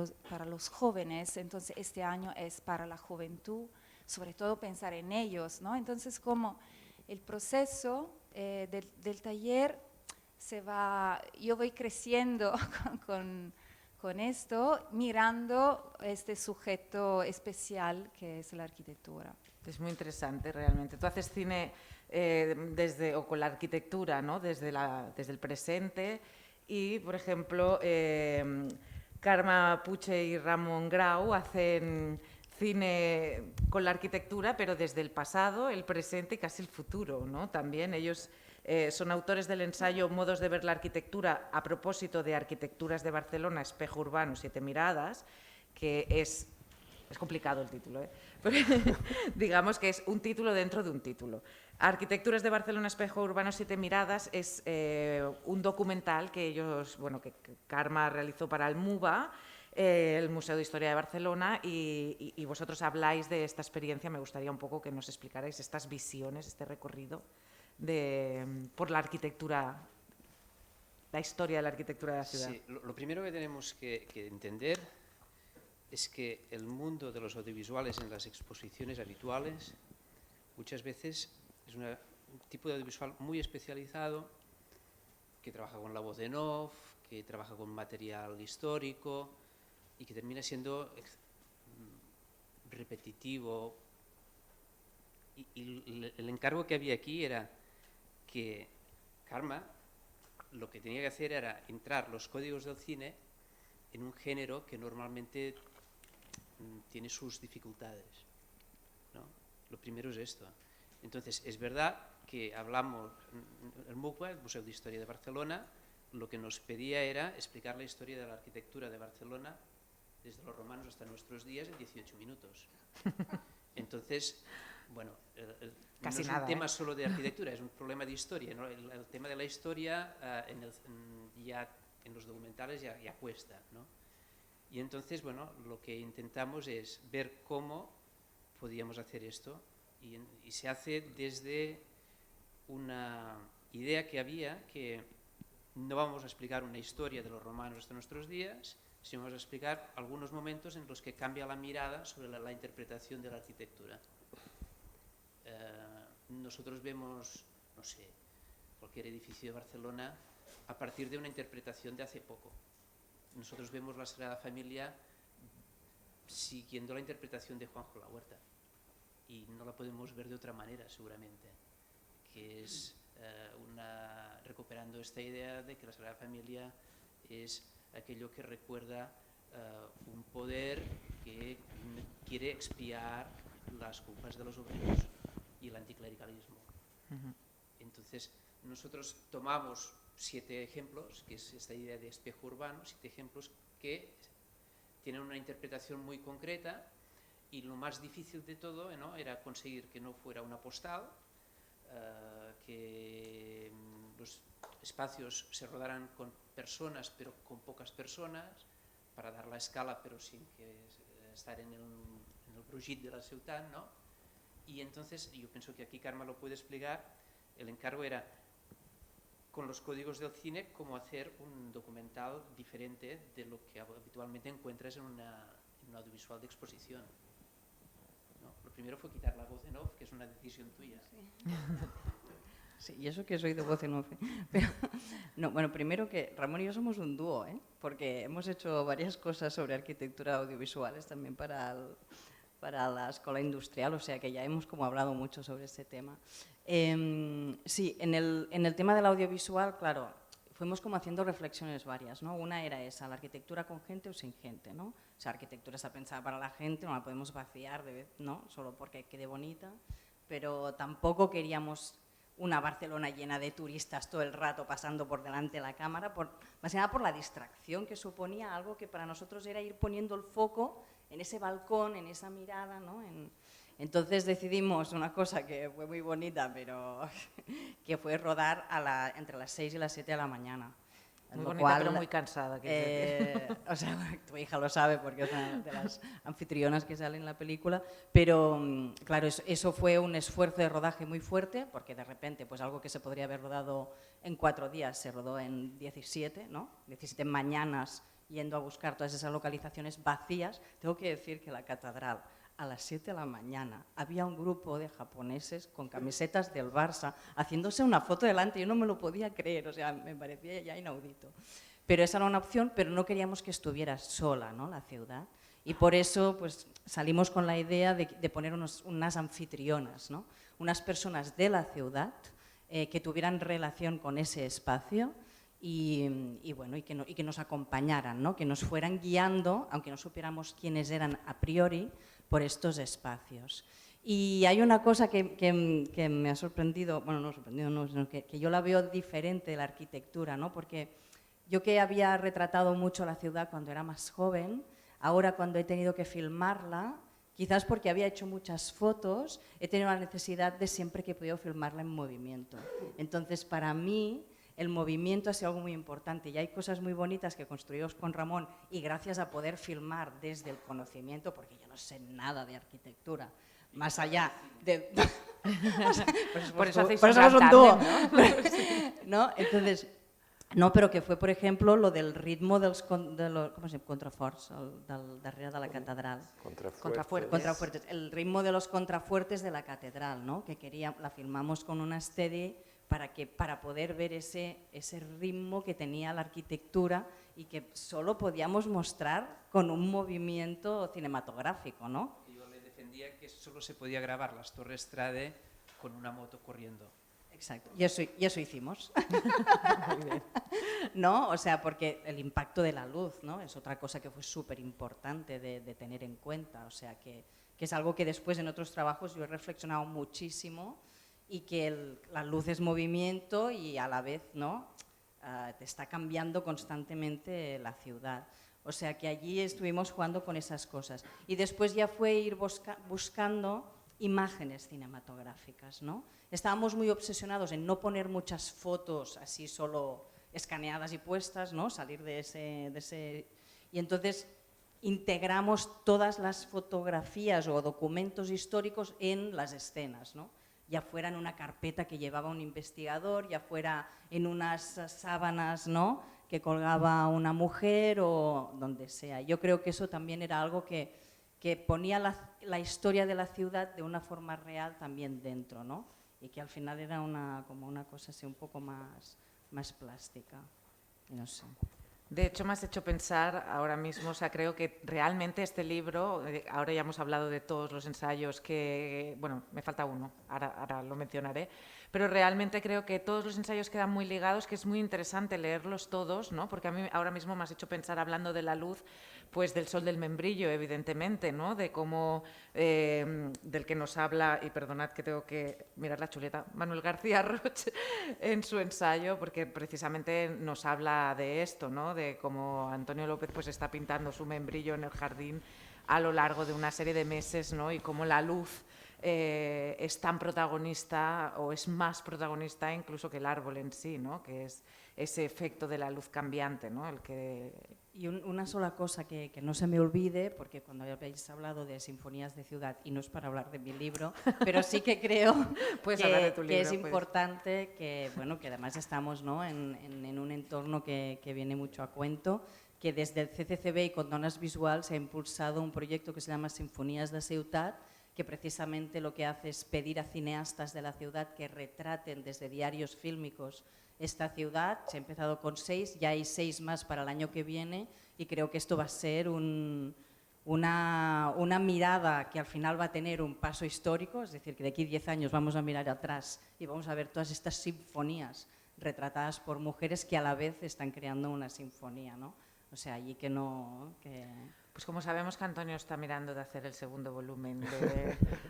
los jóvenes. Entonces este año es para la juventud, sobre todo pensar en ellos, ¿no? Entonces como el proceso del taller yo voy creciendo con esto, mirando este sujeto especial que es la arquitectura. Es muy interesante realmente. Tú haces cine con la arquitectura, ¿no?, desde el presente, y por ejemplo Carme Puche y Ramon Grau hacen cine con la arquitectura, pero desde el pasado, el presente y casi el futuro, ¿no? También ellos son autores del ensayo Modos de ver la arquitectura a propósito de Arquitecturas de Barcelona, Espejo Urbano, 7 miradas, que es complicado el título, pero digamos que es un título dentro de un título. Arquitecturas de Barcelona, Espejo Urbano, Siete Miradas es un documental que que Carme realizó para el MUBA, el Museo de Historia de Barcelona, y vosotros habláis de esta experiencia. Me gustaría un poco que nos explicarais estas visiones, este recorrido por la arquitectura, la historia de la arquitectura de la ciudad. Sí, lo primero que tenemos que entender es que el mundo de los audiovisuales en las exposiciones habituales muchas veces es un tipo de audiovisual muy especializado que trabaja con la voz en off, que trabaja con material histórico y que termina siendo repetitivo. Y el encargo que había aquí era que Carme lo que tenía que hacer era entrar los códigos del cine en un género que normalmente tiene sus dificultades, ¿no? Lo primero es esto. Entonces, es verdad que hablamos, el MUBA, el Museo de Historia de Barcelona, lo que nos pedía era explicar la historia de la arquitectura de Barcelona desde los romanos hasta nuestros días en 18 minutos. Entonces, bueno, no es un tema solo de arquitectura, es un problema de historia, ¿no? El tema de la historia ya en los documentales ya cuesta, ¿no? Y entonces, bueno, lo que intentamos es ver cómo podíamos hacer esto y se hace desde una idea que había que no vamos a explicar una historia de los romanos hasta nuestros días, sino vamos a explicar algunos momentos en los que cambia la mirada sobre la interpretación de la arquitectura. Nosotros vemos, no sé, cualquier edificio de Barcelona a partir de una interpretación de hace poco. Nosotros vemos la Sagrada Familia siguiendo la interpretación de Juanjo Lahuerta y no la podemos ver de otra manera seguramente, que es recuperando esta idea de que la Sagrada Familia es aquello que recuerda un poder que quiere expiar las culpas de los obreros y el anticlericalismo. Entonces, nosotros tomamos 7 ejemplos, que es esta idea de espejo urbano, 7 ejemplos que tienen una interpretación muy concreta, y lo más difícil de todo, ¿no?, era conseguir que no fuera una postal, que los espacios se rodaran con personas, pero con pocas personas, para dar la escala, pero sin que estar en el brujit de la ciutat, ¿no? Y entonces, yo pienso que aquí Carme lo puede explicar, el encargo era, con los códigos del cine, cómo hacer un documental diferente de lo que habitualmente encuentras en un audiovisual de exposición, ¿no? Lo primero fue quitar la voz en off, que es una decisión tuya. Sí. Sí, y eso que soy de voz en off. Pero, no, bueno, primero que Ramón y yo somos un dúo, porque hemos hecho varias cosas sobre arquitectura audiovisuales también para la escuela industrial, o sea que ya hemos como hablado mucho sobre este tema. Sí, en el tema del audiovisual, claro, fuimos como haciendo reflexiones varias, ¿no? Una era esa, la arquitectura con gente o sin gente, ¿no? O sea, arquitectura está pensada para la gente, no la podemos vaciar, ¿no?, solo porque quede bonita, pero tampoco queríamos una Barcelona llena de turistas todo el rato pasando por delante de la cámara, más que nada por la distracción que suponía algo que para nosotros era ir poniendo el foco en ese balcón, en esa mirada, ¿no? Entonces decidimos una cosa que fue muy bonita, pero que fue rodar entre las 6 y las 7 de la mañana. Muy bonita, pero muy cansada. O sea, tu hija lo sabe porque es una de las anfitrionas que sale en la película, pero claro, eso fue un esfuerzo de rodaje muy fuerte, porque de repente pues algo que se podría haber rodado en 4 días se rodó en 17, ¿no? 17 mañanas yendo a buscar todas esas localizaciones vacías. Tengo que decir que la catedral, a las 7 de la mañana, había un grupo de japoneses con camisetas del Barça haciéndose una foto delante. Yo no me lo podía creer, o sea, me parecía ya inaudito. Pero esa era una opción, pero no queríamos que estuviera sola, ¿no?, la ciudad. Y por eso pues, salimos con la idea de poner unas anfitrionas, ¿no?, unas personas de la ciudad que tuvieran relación con ese espacio y que nos acompañaran, ¿no?, que nos fueran guiando, aunque no supiéramos quiénes eran a priori, por estos espacios. Y hay una cosa que me ha sorprendido, bueno, no sorprendido, no, sino que yo la veo diferente de la arquitectura, ¿no?, porque yo que había retratado mucho la ciudad cuando era más joven, ahora cuando he tenido que filmarla, Quizás porque había hecho muchas fotos, he tenido la necesidad de siempre que he podido filmarla en movimiento. Entonces, para mí, el movimiento ha sido algo muy importante y hay cosas muy bonitas que construimos con Ramón y gracias a poder filmar desde el conocimiento, porque yo no sé nada de arquitectura, más allá de... por eso hacéis un dúo, ¿no? Entonces... No, però que fue, por ejemplo, lo del ritmo dels contraforts darrere de la catedral. Contrafuertes. El ritmo de los contrafuertes de la catedral, ¿no? Que la filmamos con una steady para poder ver ese ritmo que tenía la arquitectura y que solo podíamos mostrar con un movimiento cinematográfico, ¿no? Yo le defendía que solo se podía grabar las Torres Strade con una moto corriendo. Exacto, y eso hicimos. ¿No? O sea, porque el impacto de la luz, ¿no? Es otra cosa que fue súper importante de tener en cuenta, o sea, que es algo que después en otros trabajos yo he reflexionado muchísimo y que la luz es movimiento y a la vez, ¿no? Te está cambiando constantemente la ciudad. O sea, que allí estuvimos jugando con esas cosas. Y después ya fue ir buscando imágenes cinematográficas, ¿no? Estábamos muy obsesionados en no poner muchas fotos así solo escaneadas y puestas, ¿no? Salir de ese... Y entonces integramos todas las fotografías o documentos históricos en las escenas, ¿no? Ya fuera en una carpeta que llevaba un investigador, ya fuera en unas sábanas, ¿no? Que colgaba una mujer o donde sea. Yo creo que eso también era algo que ponía la historia de la ciudad de una forma real también dentro, ¿no? Y que al final era como una cosa así un poco más plástica, no sé. De hecho, me has hecho pensar ahora mismo, o sea, creo que realmente este libro, ahora ya hemos hablado de todos los ensayos que, bueno, me falta uno, ahora lo mencionaré, pero realmente creo que todos los ensayos quedan muy ligados, que es muy interesante leerlos todos, ¿no? Porque a mí ahora mismo me has hecho pensar, hablando de la luz, pues del sol del membrillo, evidentemente, ¿no? De cómo, del que nos habla, y perdonad que tengo que mirar la chuleta, Manuel García Roig en su ensayo, porque precisamente nos habla de esto, ¿no? De cómo Antonio López pues está pintando su membrillo en el jardín a lo largo de una serie de meses, ¿no? Y cómo la luz es tan protagonista o es más protagonista incluso que el árbol en sí, ¿no? Que es ese efecto de la luz cambiante, ¿no? Y una sola cosa que no se me olvide, porque cuando habéis hablado de sinfonías de ciudad, y no es para hablar de mi libro, pero sí que creo que es importante que, bueno, que además estamos, ¿no? en un entorno que viene mucho a cuento, que desde el CCCB y con Dones Visuals se ha impulsado un proyecto que se llama Sinfonías de Ciutat, que precisamente lo que hace es pedir a cineastas de la ciudad que retraten desde diarios fílmicos esta ciudad. Se ha empezado con 6, ya hay 6 más para el año que viene y creo que esto va a ser una mirada que al final va a tener un paso histórico, es decir, que de aquí 10 años vamos a mirar atrás y vamos a ver todas estas sinfonías retratadas por mujeres que a la vez están creando una sinfonía, ¿no? O sea, allí que no... Pues como sabemos que Antonio está mirando de hacer el segundo volumen,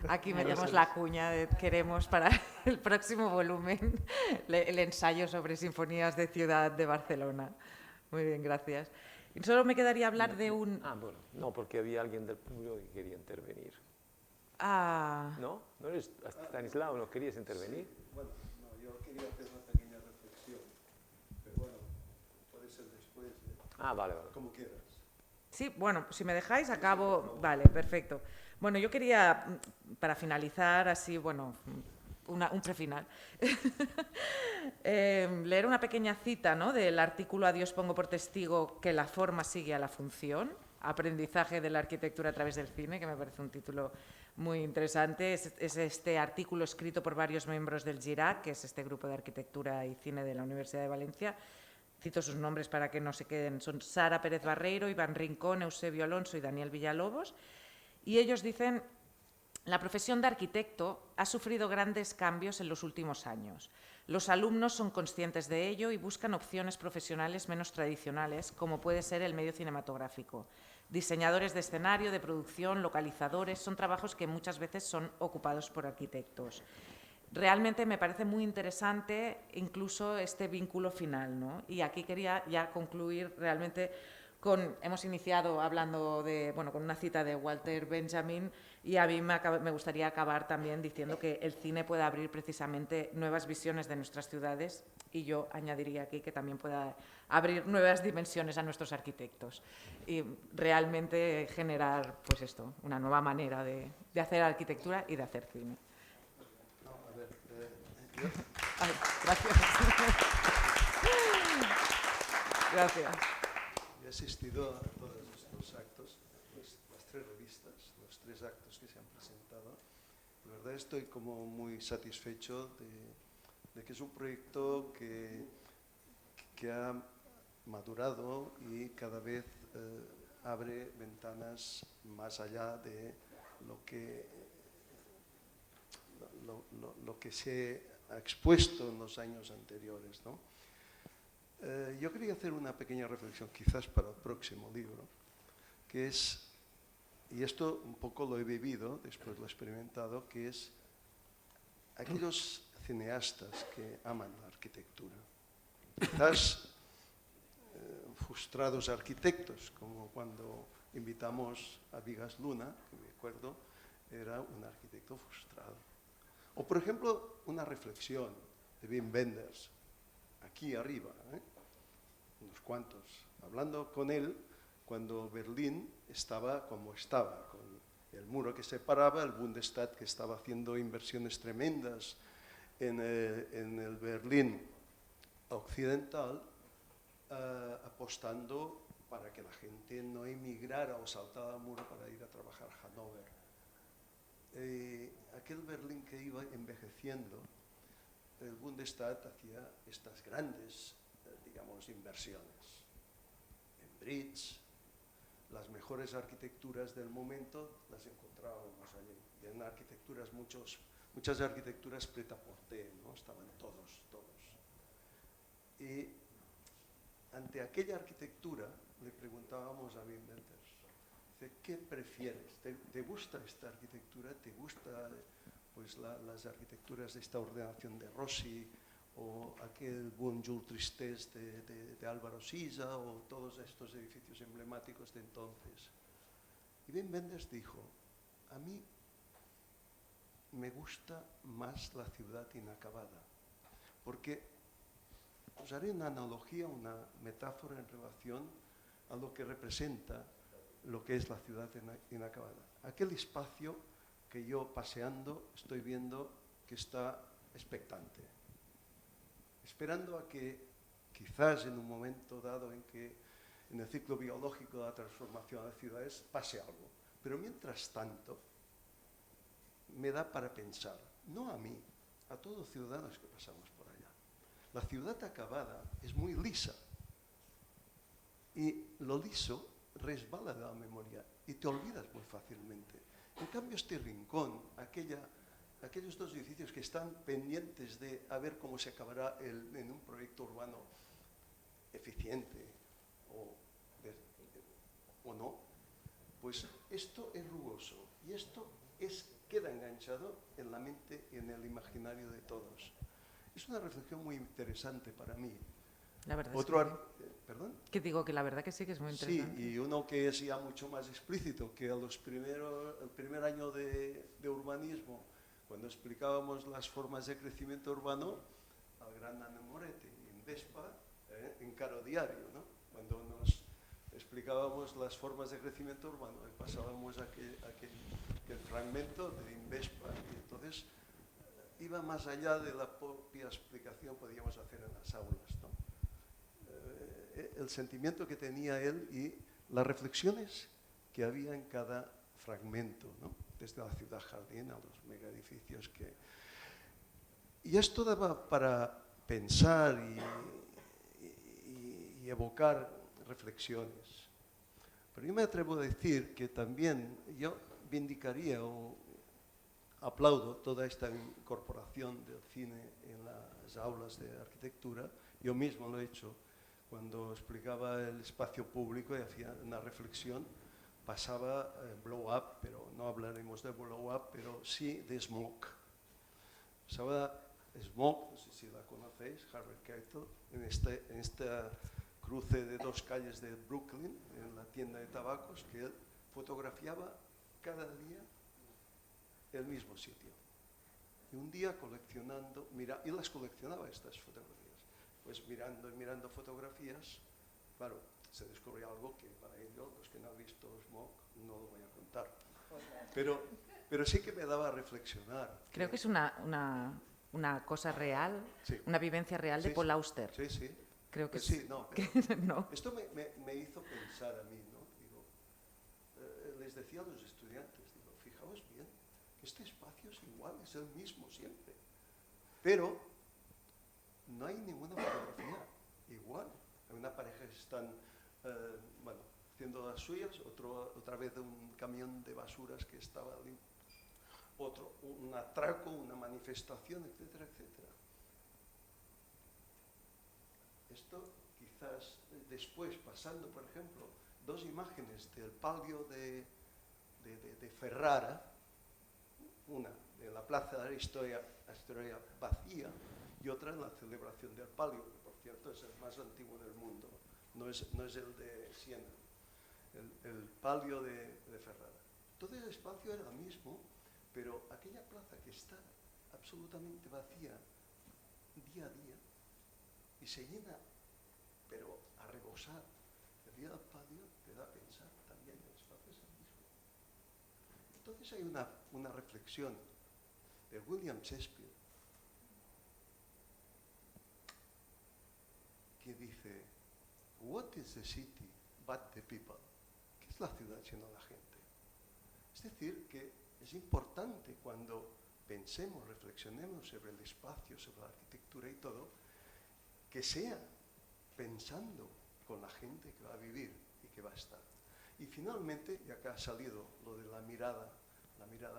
aquí metemos la cuña de queremos para el próximo volumen el ensayo sobre sinfonías de ciudad de Barcelona. Muy bien, gracias. Y solo me quedaría hablar de un... bueno, no, porque había alguien del público que quería intervenir. ¿No? ¿No eres Stanislao? ¿No querías intervenir? Sí. Bueno, no, yo quería hacer una pequeña reflexión, pero bueno, puede ser después. Vale. Como quieras. Sí, bueno, si me dejáis acabo... Vale, perfecto. Bueno, yo quería, para finalizar, así, bueno, un prefinal, leer una pequeña cita, ¿no? Del artículo A Dios pongo por testigo que la forma sigue a la función, aprendizaje de la arquitectura a través del cine, que me parece un título muy interesante. Es este artículo escrito por varios miembros del GIRAC, que es este grupo de arquitectura y cine de la Universidad de Valencia. Cito sus nombres para que no se queden. Son Sara Pérez Barreiro, Iván Rincón, Eusebio Alonso y Daniel Villalobos. Y ellos dicen: la profesión de arquitecto ha sufrido grandes cambios en los últimos años. Los alumnos son conscientes de ello y buscan opciones profesionales menos tradicionales, como puede ser el medio cinematográfico. Diseñadores de escenario, de producción, localizadores, son trabajos que muchas veces son ocupados por arquitectos. Realmente me parece muy interesante incluso este vínculo final, ¿no? Y aquí quería ya concluir realmente hemos iniciado hablando con una cita de Walter Benjamin, Y a mí me gustaría acabar también diciendo que el cine puede abrir precisamente nuevas visiones de nuestras ciudades, y yo añadiría aquí que también pueda abrir nuevas dimensiones a nuestros arquitectos y realmente generar, pues esto, una nueva manera de hacer arquitectura y de hacer cine. No, a ver, Ay, gracias. Gracias. He asistido a todos estos actos, las 3 revistas, los 3 actos que se han presentado. La verdad estoy como muy satisfecho de que es un proyecto que ha madurado y cada vez abre ventanas más allá de lo que se ha expuesto en los años anteriores, ¿no? Yo quería hacer una pequeña reflexión, quizás para el próximo libro, que es, y esto un poco lo he vivido, después lo he experimentado, que es aquellos cineastas que aman la arquitectura. Quizás frustrados arquitectos, como cuando invitamos a Vigas Luna, que me acuerdo, era un arquitecto frustrado. O, por ejemplo, una reflexión de Wim Wenders, aquí arriba, unos cuantos, hablando con él cuando Berlín estaba como estaba, con el muro que separaba, el Bundestag que estaba haciendo inversiones tremendas en el Berlín occidental, apostando para que la gente no emigrara o saltara al muro para ir a trabajar a Hannover. Aquel Berlín que iba envejeciendo, el Bundestag hacía estas grandes, digamos, inversiones. En Bridge, las mejores arquitecturas del momento las encontrábamos allí. Y en arquitecturas, muchas arquitecturas prêt-à-porter, ¿no? Estaban todos. Y ante aquella arquitectura le preguntábamos a Wim Wenders, ¿qué prefieres? ¿Te gusta esta arquitectura? ¿Te gusta pues, las arquitecturas de esta ordenación de Rossi o aquel Bonjour Tristesse de Álvaro Siza o todos estos edificios emblemáticos de entonces? Y Wim Wenders dijo, a mí me gusta más la ciudad inacabada, porque os haré una analogía, una metáfora en relación a lo que representa lo que es la ciudad inacabada. Aquel espacio que yo paseando estoy viendo que está expectante, esperando a que quizás en un momento dado en que en el ciclo biológico de la transformación de las ciudades pase algo. Pero mientras tanto me da para pensar, no a mí, a todos los ciudadanos que pasamos por allá. La ciudad acabada es muy lisa y lo liso resbala de la memoria y te olvidas muy fácilmente. En cambio, este rincón, aquellos 2 edificios que están pendientes de a ver cómo se acabará en un proyecto urbano eficiente o no, pues esto es rugoso y esto queda enganchado en la mente y en el imaginario de todos. Es una reflexión muy interesante para mí. La verdad ¿Perdón? Que digo que la verdad que sí que es muy interesante. Sí, y uno que es ya mucho más explícito, que el primer año de urbanismo, cuando explicábamos las formas de crecimiento urbano, al gran Nano Moretti, en Vespa, en Caro Diario, ¿no? Cuando nos explicábamos las formas de crecimiento urbano, pasábamos aquel fragmento de Invespa, y entonces iba más allá de la propia explicación que podíamos hacer en las aulas, ¿no? El sentimiento que tenía él y las reflexiones que había en cada fragmento, ¿no? Desde la ciudad jardín a los megaedificios Y esto daba para pensar y evocar reflexiones. Pero yo me atrevo a decir que también yo vindicaría o aplaudo toda esta incorporación del cine en las aulas de arquitectura. Yo mismo lo he hecho cuando explicaba el espacio público y hacía una reflexión. Pasaba Blow Up, pero no hablaremos de Blow Up, pero sí de Smoke. Pasaba Smoke, no sé si la conocéis, Harvey Keitel, en esta cruce de 2 calles de Brooklyn, en la tienda de tabacos, que él fotografiaba cada día el mismo sitio. Y un día coleccionando, y las coleccionaba estas fotografías, pues mirando y mirando fotografías, claro, se descubrió algo que para ellos, los que no han visto Smog, no lo voy a contar. Pero sí que me daba a reflexionar. Creo que es una cosa real, sí. Una vivencia real de Paul Auster. Sí, sí. Creo que sí, no, pero no. Esto me hizo pensar a mí, ¿no? Digo, les decía a los estudiantes, digo, fijaos bien, que este espacio es igual, es el mismo siempre. Pero no hay ninguna fotografía igual. Hay una pareja que están, haciendo las suyas, otra vez de un camión de basuras que estaba otro, un atraco, una manifestación, etcétera, etcétera. Esto quizás después, pasando, por ejemplo, dos imágenes del palio de Ferrara, una en la Plaza de la Historia vacía y otra en la celebración del palio, que por cierto es el más antiguo del mundo, no es el de Siena, el palio de Ferrara. Todo el espacio era el mismo, pero aquella plaza que está absolutamente vacía día a día y se llena, pero a rebosar, el día del palio te da a pensar también, el espacio es el mismo. Entonces hay una reflexión de William Shakespeare que dice, what is the city but the people? ¿Qué es la ciudad sino la gente? Es decir, que es importante cuando pensemos, reflexionemos sobre el espacio, sobre la arquitectura y todo, que sea pensando con la gente que va a vivir y que va a estar. Y finalmente, ya que ha salido lo de la mirada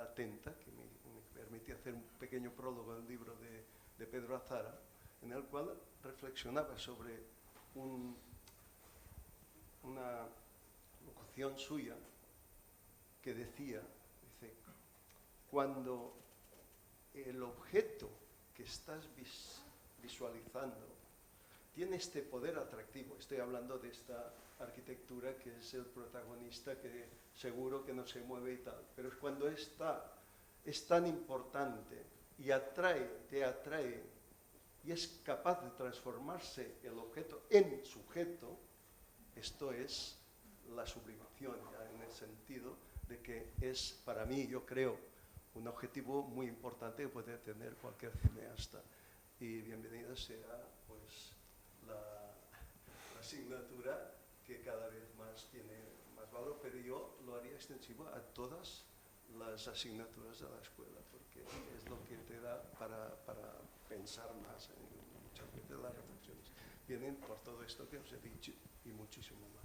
atenta, que me permite hacer un pequeño prólogo del libro de Pedro Azara, en el cual reflexionaba sobre una locución suya que dice, cuando el objeto que estás visualizando tiene este poder atractivo, estoy hablando de esta arquitectura que es el protagonista que seguro que no se mueve y tal, pero es cuando es tan importante y te atrae y es capaz de transformarse el objeto en sujeto, esto es la sublimación, ya en el sentido de que es para mí, yo creo, un objetivo muy importante que puede tener cualquier cineasta. Y bienvenida sea pues la asignatura que cada vez más tiene más valor, pero yo lo haría extensivo a todas las asignaturas de la escuela, porque es lo que te da para pensar más. Muchas veces las reflexiones vienen por todo esto que os he dicho y muchísimo más.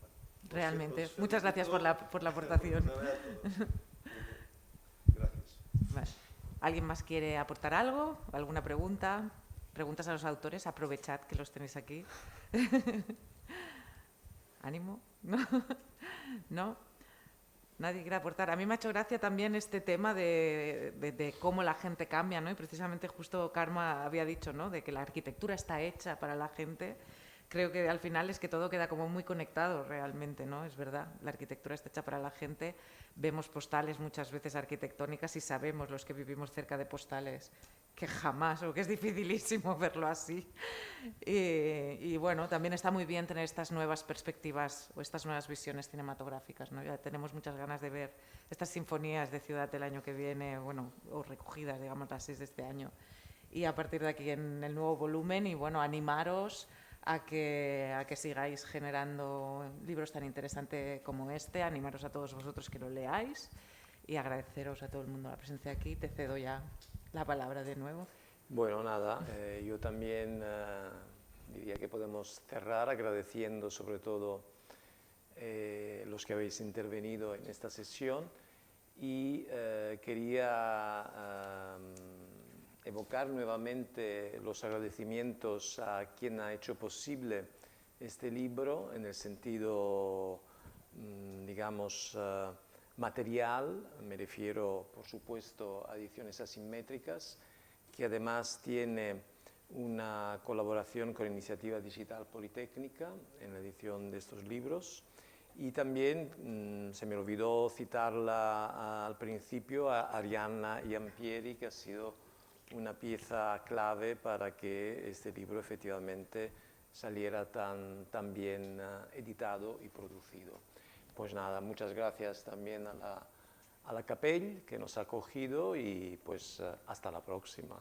Bueno, realmente, muchas gracias por la aportación. Gracias. Vale. ¿Alguien más quiere aportar algo? ¿Alguna pregunta? Preguntas a los autores, aprovechad que los tenéis aquí. ¿Ánimo? ¿No? ¿No? ¿Nadie quiere aportar? A mí me ha hecho gracia también este tema de cómo la gente cambia, ¿no? Y precisamente justo Karma había dicho, ¿no? De que la arquitectura está hecha para la gente. Creo que al final es que todo queda como muy conectado realmente, ¿no? Es verdad, la arquitectura está hecha para la gente. Vemos postales muchas veces arquitectónicas y sabemos los que vivimos cerca de postales que jamás, o que es dificilísimo verlo así. Y bueno, también está muy bien tener estas nuevas perspectivas o estas nuevas visiones cinematográficas, ¿no? Ya tenemos muchas ganas de ver estas sinfonías de ciudad del año que viene, bueno, o recogidas, digamos, las 6 de este año. Y a partir de aquí en el nuevo volumen, y bueno, animaros a que sigáis generando libros tan interesantes como este, animaros a todos vosotros que lo leáis y agradeceros a todo el mundo la presencia aquí. Te cedo ya la palabra de nuevo. Bueno, nada, yo también diría que podemos cerrar agradeciendo sobre todo los que habéis intervenido en esta sesión y quería evocar nuevamente los agradecimientos a quien ha hecho posible este libro en el sentido, digamos, material. Me refiero, por supuesto, a Ediciones Asimétricas, que además tiene una colaboración con Iniciativa Digital Politécnica en la edición de estos libros, Y también se me olvidó citarla al principio a Arianna Iampieri, que ha sido una pieza clave para que este libro efectivamente saliera tan bien editado y producido. Pues nada, muchas gracias también a la Capell que nos ha acogido y pues hasta la próxima.